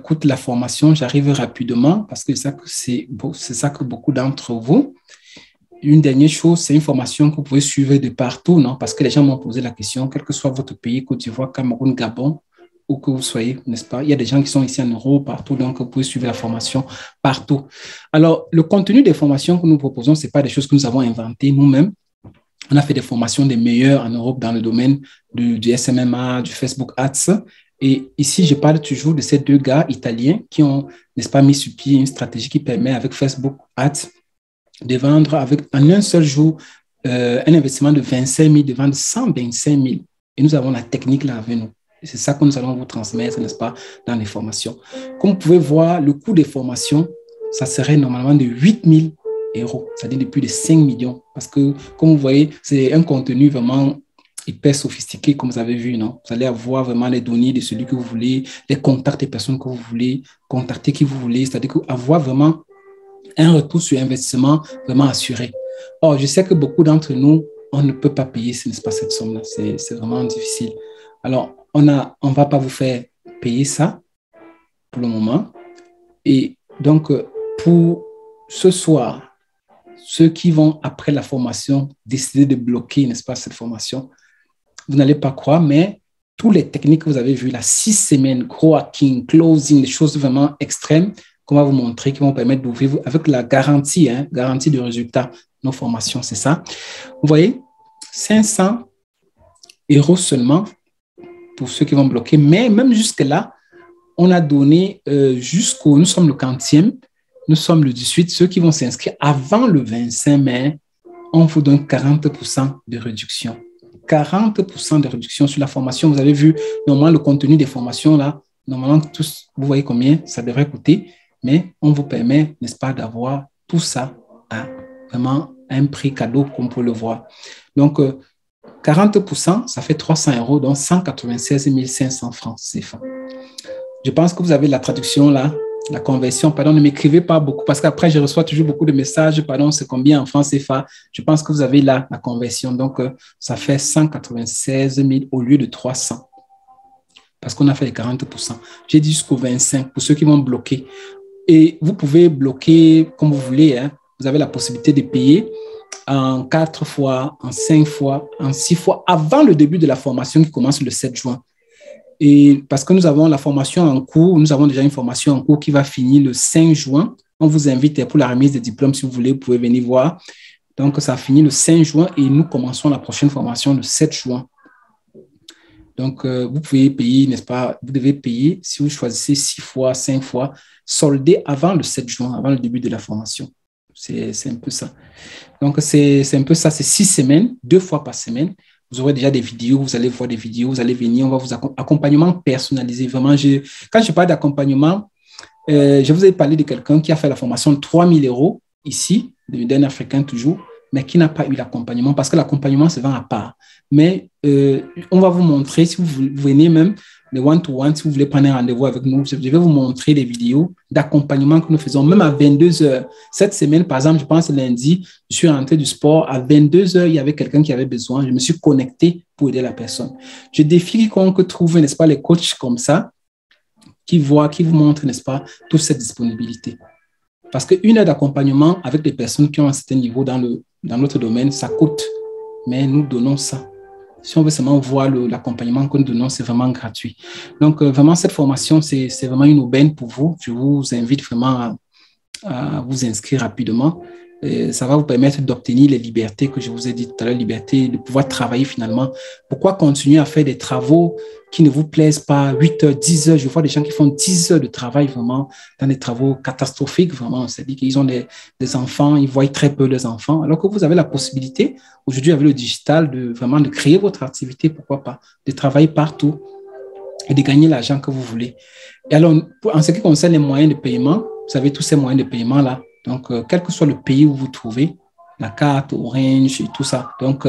coûte la formation? J'arrive rapidement parce que c'est ça que beaucoup d'entre vous. Une dernière chose, c'est une formation que vous pouvez suivre de partout, non? Parce que les gens m'ont posé la question, quel que soit votre pays, Côte d'Ivoire, Cameroun, Gabon, où que vous soyez, n'est-ce pas? Il y a des gens qui sont ici en Europe, partout, donc vous pouvez suivre la formation partout. Alors, le contenu des formations que nous proposons, ce n'est pas des choses que nous avons inventées nous-mêmes. On a fait des formations des meilleurs en Europe dans le domaine du SMMA, du Facebook Ads. Et ici, je parle toujours de ces deux gars italiens qui ont, n'est-ce pas, mis sur pied une stratégie qui permet avec Facebook Ads de vendre en un seul jour un investissement de 25 000, de vendre 125 000. Et nous avons la technique là avec nous. Et c'est ça que nous allons vous transmettre, n'est-ce pas, dans les formations. Comme vous pouvez voir, le coût des formations, ça serait normalement de 8 000 euros, c'est-à-dire de plus de 5 millions. Parce que, comme vous voyez, c'est un contenu vraiment hyper sophistiqué, comme vous avez vu, non? Vous allez avoir vraiment les données de celui que vous voulez, les contacts des personnes que vous voulez, contacter qui vous voulez, c'est-à-dire avoir vraiment un retour sur investissement vraiment assuré. Or, je sais que beaucoup d'entre nous, on ne peut pas payer, n'est-ce pas, cette somme-là. C'est vraiment difficile. Alors, on ne va pas vous faire payer ça pour le moment. Et donc, pour ce soir, ceux qui vont, après la formation, décider de bloquer, n'est-ce pas, cette formation, vous n'allez pas croire, mais toutes les techniques que vous avez vues, là, 6 semaines, gros hacking, closing, des choses vraiment extrêmes, qu'on va vous montrer, qui vont permettre d'ouvrir avec la garantie, garantie de résultat, nos formations, c'est ça. Vous voyez, 500 € seulement pour ceux qui vont bloquer, mais même jusque-là, on a donné nous sommes le 40e, nous sommes le 18, ceux qui vont s'inscrire avant le 25 mai, on vous donne 40% de réduction. 40% de réduction sur la formation. Vous avez vu, normalement, le contenu des formations, là, normalement, tous, vous voyez combien ça devrait coûter. Mais on vous permet, n'est-ce pas, d'avoir tout ça à vraiment un prix cadeau, comme pour le voir. Donc, 40%, ça fait 300 €, donc 196 500 francs CFA. Je pense que vous avez la traduction là, la conversion. Pardon, ne m'écrivez pas beaucoup parce qu'après, je reçois toujours beaucoup de messages. Pardon, c'est combien en francs CFA? Je pense que vous avez là la conversion. Donc, ça fait 196 000 au lieu de 300 parce qu'on a fait les 40%. J'ai dit jusqu'au 25 pour ceux qui vont bloquer. Et vous pouvez bloquer comme vous voulez. Vous avez la possibilité de payer en 4 fois, en 5 fois, en 6 fois avant le début de la formation qui commence le 7 juin. Et parce que nous avons la formation en cours, nous avons déjà une formation en cours qui va finir le 5 juin. On vous invite pour la remise des diplômes si vous voulez, vous pouvez venir voir. Donc, ça finit le 5 juin et nous commençons la prochaine formation le 7 juin. Donc, vous pouvez payer, n'est-ce pas? Vous devez payer si vous choisissez 6 fois, 5 fois, soldé avant le 7 juin, avant le début de la formation. C'est un peu ça. Donc, c'est un peu ça. C'est 6 semaines, 2 fois par semaine. Vous aurez déjà des vidéos, vous allez voir des vidéos, vous allez venir, on va vous accompagnement personnalisé. Vraiment, quand je parle d'accompagnement, je vous ai parlé de quelqu'un qui a fait la formation de 3 000 € ici, d'un Africain toujours, mais qui n'a pas eu l'accompagnement parce que l'accompagnement se vend à part. Mais on va vous montrer, si vous venez même, le one-to-one, si vous voulez prendre un rendez-vous avec nous, je vais vous montrer des vidéos d'accompagnement que nous faisons, même à 22 h. Cette semaine, par exemple, je pense lundi, je suis rentré du sport, à 22 h, il y avait quelqu'un qui avait besoin, je me suis connecté pour aider la personne. Je défie quiconque trouve, n'est-ce pas, les coachs comme ça, qui vous montrent, n'est-ce pas, toute cette disponibilité. Parce qu'une heure d'accompagnement avec des personnes qui ont un certain niveau dans notre domaine, ça coûte, mais nous donnons ça. Si on veut seulement voir l'accompagnement que nous donnons, c'est vraiment gratuit. Donc, vraiment, cette formation, c'est vraiment une aubaine pour vous. Je vous invite vraiment à vous inscrire rapidement. Et ça va vous permettre d'obtenir les libertés que je vous ai dit tout à l'heure, liberté de pouvoir travailler finalement. Pourquoi continuer à faire des travaux qui ne vous plaisent pas, 8 heures, 10 heures? Je vois des gens qui font 10 heures de travail vraiment dans des travaux catastrophiques, vraiment. C'est-à-dire qu'ils ont des enfants, ils voient très peu leurs enfants, alors que vous avez la possibilité, aujourd'hui avec le digital, de créer votre activité, pourquoi pas, de travailler partout et de gagner l'argent que vous voulez. Et alors, en ce qui concerne les moyens de paiement, vous savez, tous ces moyens de paiement-là, donc, quel que soit le pays où vous vous trouvez, la carte, Orange et tout ça. Donc,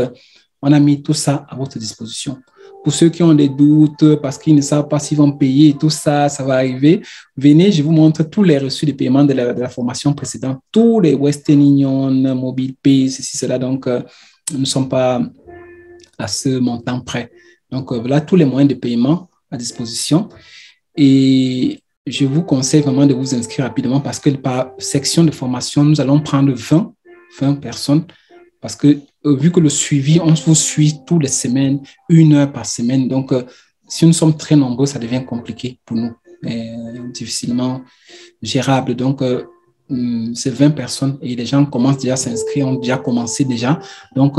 on a mis tout ça à votre disposition. Pour ceux qui ont des doutes parce qu'ils ne savent pas s'ils vont payer et tout ça, ça va arriver, venez, je vous montre tous les reçus de paiement de la formation précédente, tous les Western Union, MobilePay, ceci, cela. Donc, nous ne sommes pas à ce montant près. Donc, voilà tous les moyens de paiement à disposition. Et je vous conseille vraiment de vous inscrire rapidement parce que par section de formation, nous allons prendre 20 personnes parce que vu que le suivi, on vous suit toutes les semaines, 1 heure par semaine. Donc, si nous sommes très nombreux, ça devient compliqué pour nous, difficilement gérable. Donc, c'est 20 personnes et les gens commencent déjà à s'inscrire, ont déjà commencé déjà. Donc,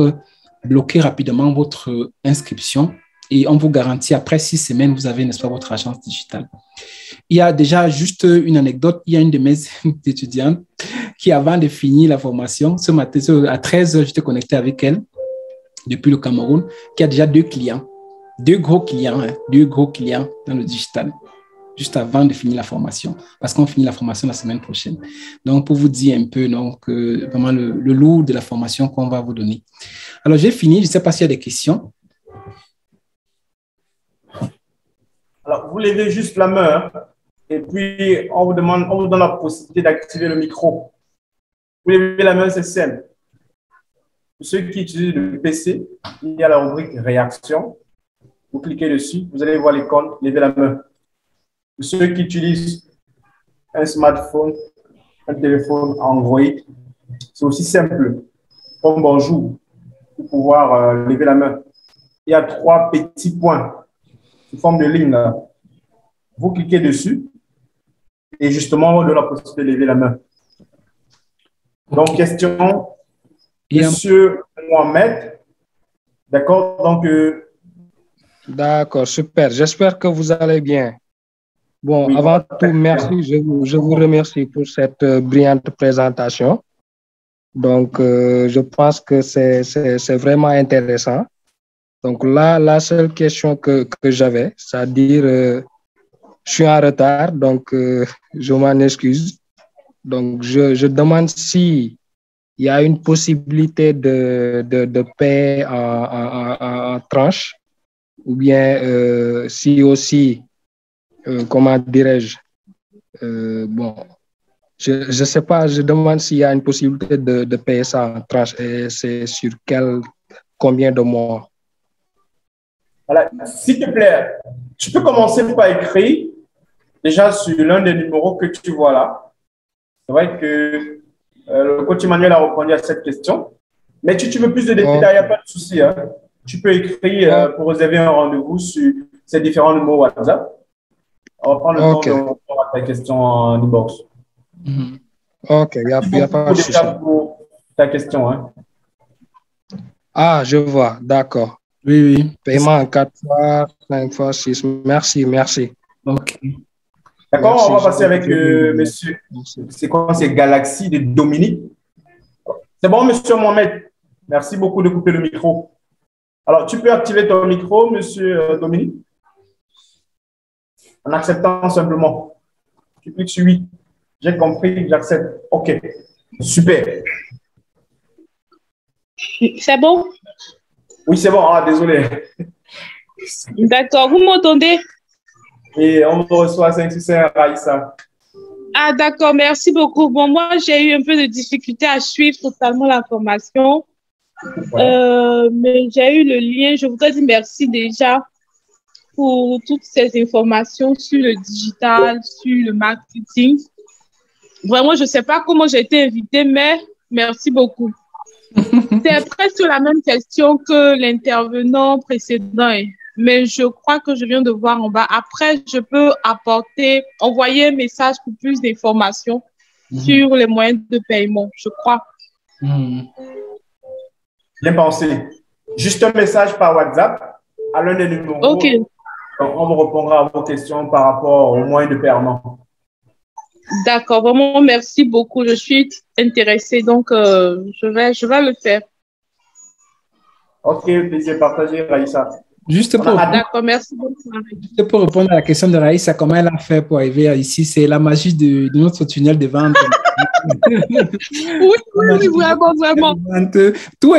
bloquez rapidement votre inscription et on vous garantit après 6 semaines, vous avez, n'est-ce pas, votre agence digitale. Il y a déjà juste une anecdote. Il y a une de mes étudiantes qui, avant de finir la formation, ce matin, à 13h, j'étais connecté avec elle depuis le Cameroun, qui a déjà 2 clients. 2 gros clients, 2 gros clients dans le digital, juste avant de finir la formation, parce qu'on finit la formation la semaine prochaine. Donc, pour vous dire un peu, donc, vraiment le lourd de la formation qu'on va vous donner. Alors, j'ai fini. Je ne sais pas s'il y a des questions. Alors, vous levez juste la main et puis on vous donne la possibilité d'activer le micro. Vous levez la main, c'est simple. Pour ceux qui utilisent le PC, il y a la rubrique réaction. Vous cliquez dessus, vous allez voir l'icône, levez la main. Pour ceux qui utilisent un smartphone, un téléphone Android, c'est aussi simple. Comme bonjour, pour pouvoir lever la main. Il y a 3 petits points sous forme de ligne là. Vous cliquez dessus et justement, on donne la possibilité de lever la main. Donc, question, Monsieur Mohamed. D'accord, donc... D'accord, super. J'espère que vous allez bien. Bon, oui, avant tout, merci. Je vous remercie pour cette brillante présentation. Donc, je pense que c'est vraiment intéressant. Donc là, la seule question que j'avais, c'est-à-dire, je suis en retard, donc je m'en excuse. Donc, je demande si il y a une possibilité de paie en tranches, ou bien si aussi, comment dirais-je, bon, je ne sais pas, je demande s'il y a une possibilité de payer ça en tranches et c'est sur combien de mois? Voilà. S'il te plaît, tu peux commencer par écrire déjà sur l'un des numéros que tu vois là. C'est vrai que le coach Emmanuel a répondu à cette question. Mais si tu veux plus de détails, il n'y a pas de souci. Hein. Tu peux écrire pour réserver un rendez-vous sur ces différents numéros WhatsApp. On va prendre le temps de répondre à ta question en inbox. Ok, il n'y a pas de souci. Pour ta question. Hein. Ah, je vois, d'accord. Oui. Paiement en 4 fois, 5 fois, 6. Merci. Ok. D'accord, on va passer avec monsieur. C'est quoi? C'est Galaxy de Dominique. C'est bon, monsieur Mohamed. Merci beaucoup de couper le micro. Alors, tu peux activer ton micro, monsieur Dominique, en acceptant simplement. Tu cliques sur oui. J'ai compris, j'accepte. OK. Super. C'est bon? Oui, c'est bon. Ah, désolé. D'accord. Vous m'entendez? Et on vous reçoit 5-6 Raïssa. Ah, d'accord. Merci beaucoup. Bon, moi, j'ai eu un peu de difficulté à suivre totalement la formation. Ouais. Mais j'ai eu le lien. Je voudrais dire merci déjà pour toutes ces informations sur le digital, sur le marketing. Vraiment, je ne sais pas comment j'ai été invitée, mais merci beaucoup. C'est presque la même question que l'intervenant précédent, mais je crois que je viens de voir en bas. Après, je peux envoyer un message pour plus d'informations sur les moyens de paiement, je crois. Bien pensé. Juste un message par WhatsApp à l'un des numéros. OK. On vous répondra à vos questions par rapport aux moyens de paiement. D'accord, vraiment, merci beaucoup. Je suis intéressée, donc je vais le faire. OK, plaisir partagé, Raïssa. Juste D'accord, merci beaucoup. Juste pour répondre à la question de Raïssa, comment elle a fait pour arriver ici, c'est la magie de notre tunnel de vente. oui, vraiment. Tout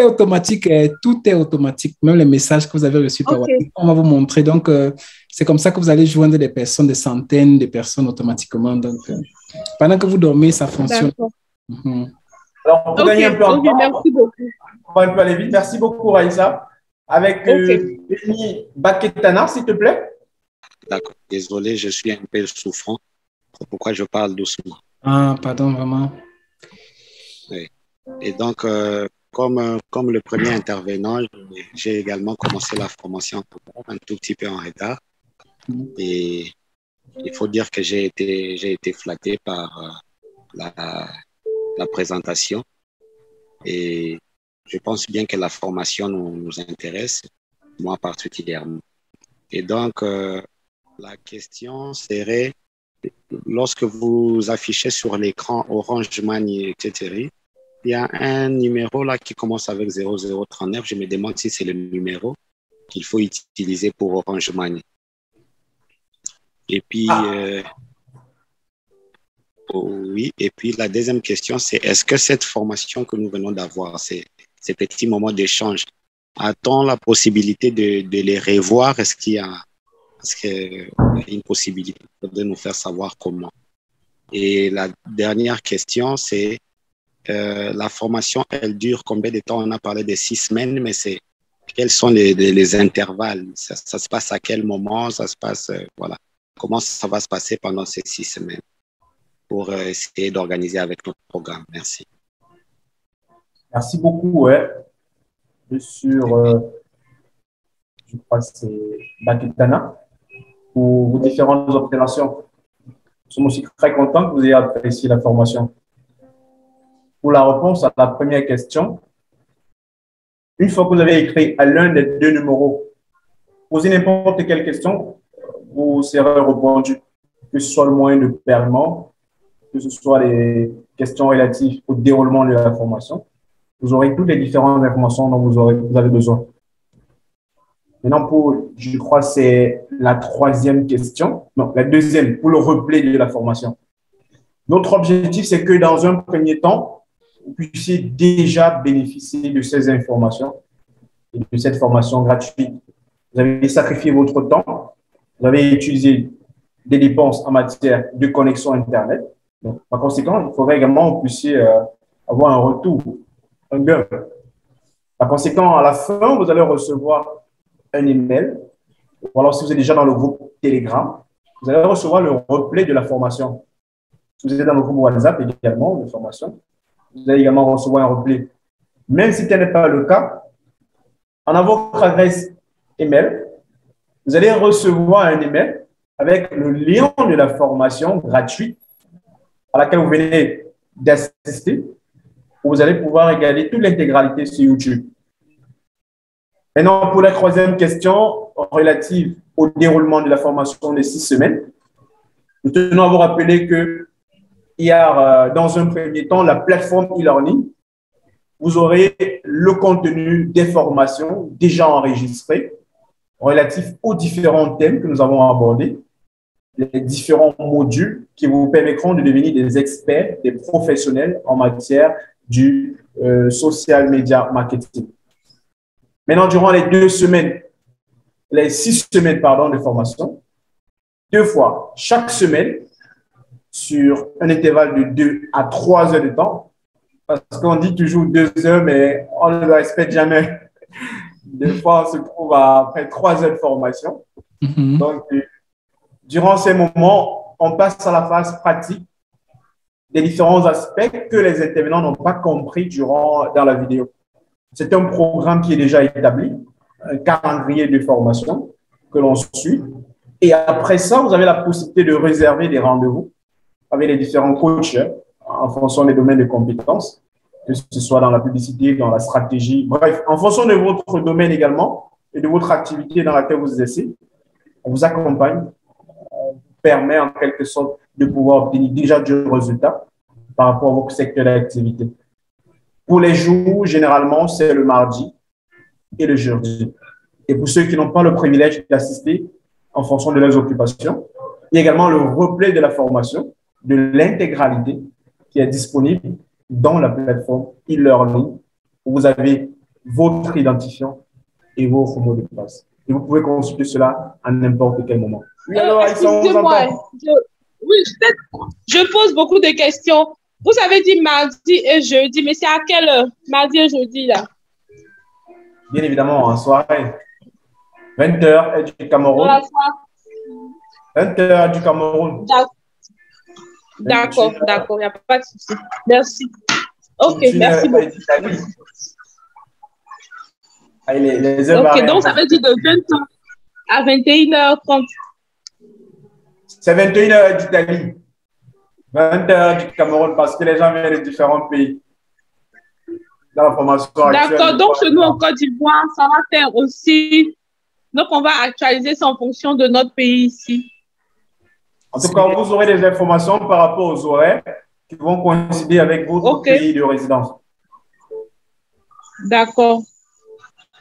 est automatique, même les messages que vous avez reçus par WhatsApp. On va vous montrer. Donc, c'est comme ça que vous allez joindre des personnes, des centaines de personnes automatiquement. Donc, pendant que vous dormez, ça fonctionne. Alors, pour gagner un peu en temps, merci beaucoup. on va un peu aller vite. Merci beaucoup, Raïssa. avec Benny Baketana, s'il te plaît. D'accord. Désolé, je suis un peu souffrant. C'est pourquoi je parle doucement. Ah, pardon, vraiment. Oui. Et donc, comme le premier intervenant, j'ai également commencé la formation un tout petit peu en retard. Et il faut dire que j'ai été flatté par la présentation. Et je pense bien que la formation nous intéresse, moi particulièrement. Et donc, la question serait, lorsque vous affichez sur l'écran Orange Money, etc., il y a un numéro là qui commence avec 0039. Je me demande si c'est le numéro qu'il faut utiliser pour Orange Money. Et puis, oui, et puis la deuxième question, c'est est-ce que cette formation que nous venons d'avoir, ces petits moments d'échange, a-t-on la possibilité de les revoir? Est-ce qu'il y a une possibilité de nous faire savoir comment? Et la dernière question, c'est la formation, elle dure combien de temps? On a parlé de 6 semaines, mais quels sont les intervalles? Ça se passe à quel moment? Ça se passe, voilà. Comment ça va se passer pendant ces 6 semaines pour essayer d'organiser avec notre programme? Merci. Merci beaucoup. Sur, je crois que c'est Baketana, pour vos différentes observations. Nous sommes aussi très contents que vous ayez apprécié la formation. Pour la réponse à la première question, une fois que vous avez écrit à l'un des 2 numéros, posez n'importe quelle question, vous serez répondu, que ce soit le moyen de paiement, que ce soit les questions relatives au déroulement de la formation. Vous aurez toutes les différentes informations dont vous avez besoin. Maintenant, je crois que c'est la 3e question, non, la 2e, pour le replay de la formation. Notre objectif, c'est que dans un premier temps, vous puissiez déjà bénéficier de ces informations et de cette formation gratuite. Vous avez sacrifié votre temps, vous avez utilisé des dépenses en matière de connexion Internet. Donc, par conséquent, il faudrait également que vous puissiez avoir un retour, un gain. Par conséquent, à la fin, vous allez recevoir un email, ou alors si vous êtes déjà dans le groupe Telegram, vous allez recevoir le replay de la formation. Si vous êtes dans le groupe WhatsApp également de formation, vous allez également recevoir un replay. Même si tel n'est pas le cas, en avoir votre adresse email, vous allez recevoir un email avec le lien de la formation gratuite à laquelle vous venez d'assister, où vous allez pouvoir regarder toute l'intégralité sur YouTube. Maintenant, pour la 3e question relative au déroulement de la formation des 6 semaines, nous tenons à vous rappeler que hier, dans un premier temps, la plateforme e-learning, vous aurez le contenu des formations déjà enregistrées relatifs aux différents thèmes que nous avons abordés, les différents modules qui vous permettront de devenir des experts, des professionnels en matière du social media marketing. Maintenant, durant les 6 semaines, de formation, 2 fois chaque semaine, sur un intervalle de 2 à 3 heures de temps, parce qu'on dit toujours 2 heures, mais on ne le respecte jamais. Des fois, on se trouve après 3 heures de formation. Donc, durant ces moments, on passe à la phase pratique des différents aspects que les intervenants n'ont pas compris dans la vidéo. C'est un programme qui est déjà établi, un calendrier de formation que l'on suit. Et après ça, vous avez la possibilité de réserver des rendez-vous avec les différents coachs en fonction des domaines de compétences, que ce soit dans la publicité, dans la stratégie, bref, en fonction de votre domaine également et de votre activité dans laquelle vous exercez. On vous accompagne, on vous permet en quelque sorte de pouvoir obtenir déjà du résultat par rapport à votre secteur d'activité. Pour les jours, généralement, c'est le mardi et le jeudi. Et pour ceux qui n'ont pas le privilège d'assister en fonction de leurs occupations, il y a également le replay de la formation, de l'intégralité qui est disponible dans la plateforme e-learning où vous avez votre identifiant et votre mot de passe. Et vous pouvez consulter cela à n'importe quel moment. Oui, alors, excusez-moi, je pose beaucoup de questions. Vous avez dit mardi et jeudi, mais c'est à quelle heure? Mardi et jeudi, là? bien évidemment en soirée. 20h, heure du Cameroun. 20h, heure du Cameroun. D'accord, d'accord, il n'y a pas de souci. Merci. Ok, merci beaucoup. Ok, donc ça veut dire de 20h à 21h30. C'est 21h d'Italie. 20h du Cameroun parce que les gens viennent de différents pays. Dans la formation actuelle. D'accord, donc chez nous en Côte d'Ivoire, ça va faire aussi. Donc on va actualiser ça en fonction de notre pays ici. En tout cas, vous aurez des informations par rapport aux horaires qui vont coïncider avec votre pays de résidence. D'accord.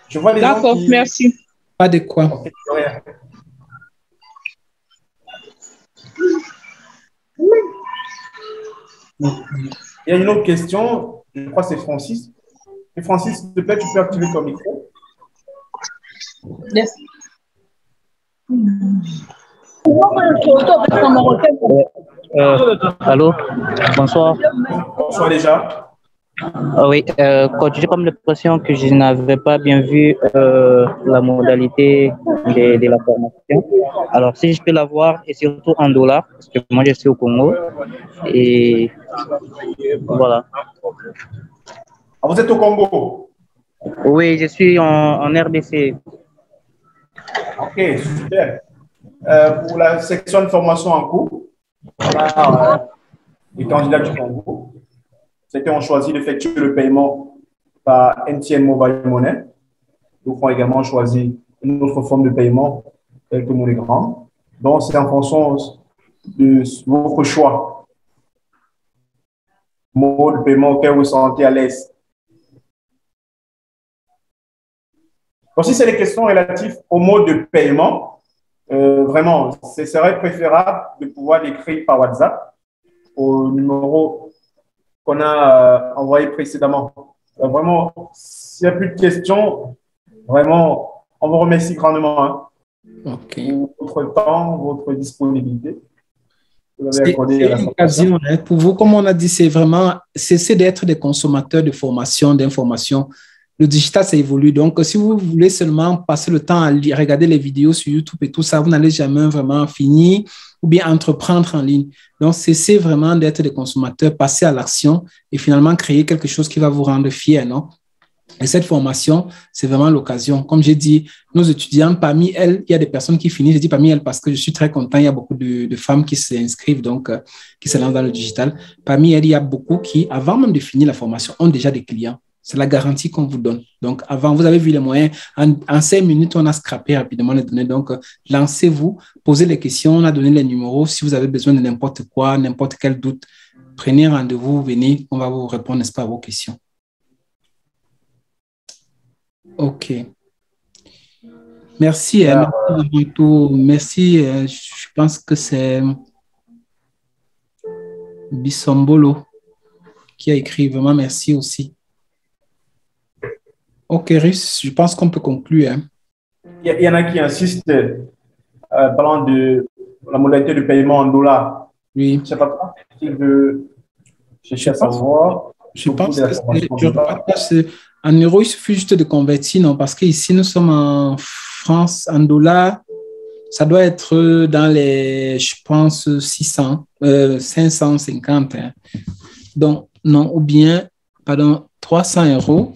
Je vois les gens qui... merci. Pas de quoi. Okay, il y a une autre question, je crois que c'est Francis. Et Francis, s'il te plaît, tu peux activer ton micro. Yes. Allô, bonsoir. Bonsoir déjà. Oui, j'ai comme l'impression que je n'avais pas bien vu la modalité de la formation. Alors, si je peux la voir, et surtout en dollars, parce que moi je suis au Congo, et voilà. Ah, vous êtes au Congo? Oui, je suis en RDC. Ok, super. Pour la section de formation en cours, on a les candidats du Congo. C'était on choisit d'effectuer le paiement par MTN Mobile Money. Nous avons également choisi une autre forme de paiement telle que MoneyGram. Donc, c'est en fonction de votre choix. Mode de paiement auquel vous vous sentez à l'aise. Donc, si c'est les questions relatives au mode de paiement, vraiment, ce serait préférable de pouvoir l'écrire par WhatsApp au numéro qu'on a envoyé précédemment. Vraiment, s'il n'y a plus de questions, vraiment, on vous remercie grandement pour votre temps, votre disponibilité. C'est une occasion pour vous, comme on a dit, c'est vraiment cesser d'être des consommateurs de formation, d'information. Le digital, ça évolue. Donc, si vous voulez seulement passer le temps à regarder les vidéos sur YouTube et tout ça, vous n'allez jamais vraiment finir ou bien entreprendre en ligne. Donc, cessez vraiment d'être des consommateurs, passer à l'action et finalement créer quelque chose qui va vous rendre fier, non? Et cette formation, c'est vraiment l'occasion. Comme j'ai dit, nos étudiants, parmi elles, il y a des personnes qui finissent. Je dis parmi elles parce que je suis très content. Il y a beaucoup de femmes qui s'inscrivent, donc qui se lancent dans le digital. Parmi elles, il y a beaucoup qui, avant même de finir la formation, ont déjà des clients. C'est la garantie qu'on vous donne. Donc, avant, vous avez vu les moyens. En 5 minutes, on a scrappé rapidement les données. Donc, lancez-vous, posez les questions. On a donné les numéros. Si vous avez besoin de n'importe quoi, n'importe quel doute, prenez rendez-vous, venez. On va vous répondre, n'est-ce pas, à vos questions. OK. Merci. Merci. Je pense que c'est Bissombolo qui a écrit. Vraiment, merci aussi. OK, Russ, je pense qu'on peut conclure. Hein. Il y en a qui insistent parlant de la modalité de paiement en dollars. Oui. Je ne sais pas toi qui veut chercher à savoir. Je pense que en euros, il suffit juste de convertir, non? Parce qu'ici, nous sommes en France, en dollars, ça doit être dans les, je pense, 550. Hein. Donc, non, ou bien, pardon, 300 €.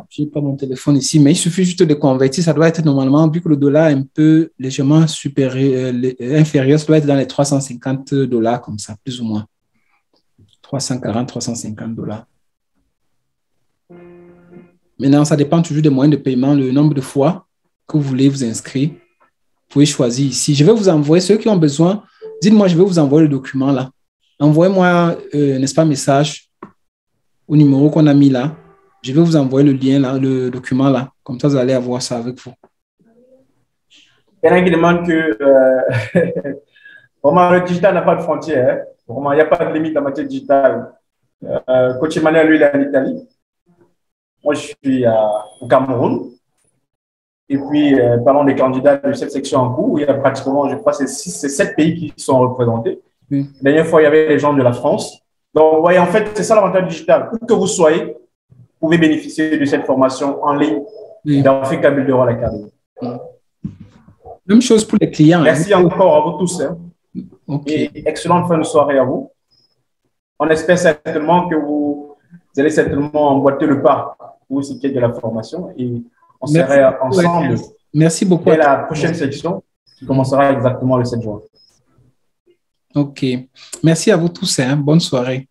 Je n'ai pas mon téléphone ici, mais il suffit juste de convertir. Ça doit être normalement, vu que le dollar est un peu légèrement supérieur, inférieur, ça doit être dans les 350 $, comme ça, plus ou moins. 340, 350 $. Maintenant, ça dépend toujours des moyens de paiement, le nombre de fois que vous voulez vous inscrire. Vous pouvez choisir ici. Je vais vous envoyer, ceux qui ont besoin, dites-moi, je vais vous envoyer le document là. Envoyez-moi, n'est-ce pas, message au numéro qu'on a mis là. Je vais vous envoyer le lien là, le document là. Comme ça, vous allez avoir ça avec vous. Il y en a qui demandent que vraiment, le digital n'a pas de frontières. Hein. Vraiment, il n'y a pas de limite en matière digitale. Coach Emmanuel, lui, il est en Italie. Moi, je suis au Cameroun. Et puis, parlons des candidats de cette section en cours, il y a pratiquement, je crois, c'est 7 pays qui sont représentés. Oui. La dernière fois, il y avait les gens de la France. Donc, vous voyez, en fait, c'est ça l'avantage digital. Où que vous soyez, pouvez bénéficier de cette formation en ligne d'Africa Builder Academy. Même chose pour les clients. Merci encore à vous tous. Okay. Et excellente fin de soirée à vous. On espère certainement que vous allez certainement emboîter le pas pour ce qui est de la formation et on sera ensemble. Merci beaucoup. Dès la prochaine section qui commencera exactement le 7 juin. OK. Merci à vous tous. Bonne soirée.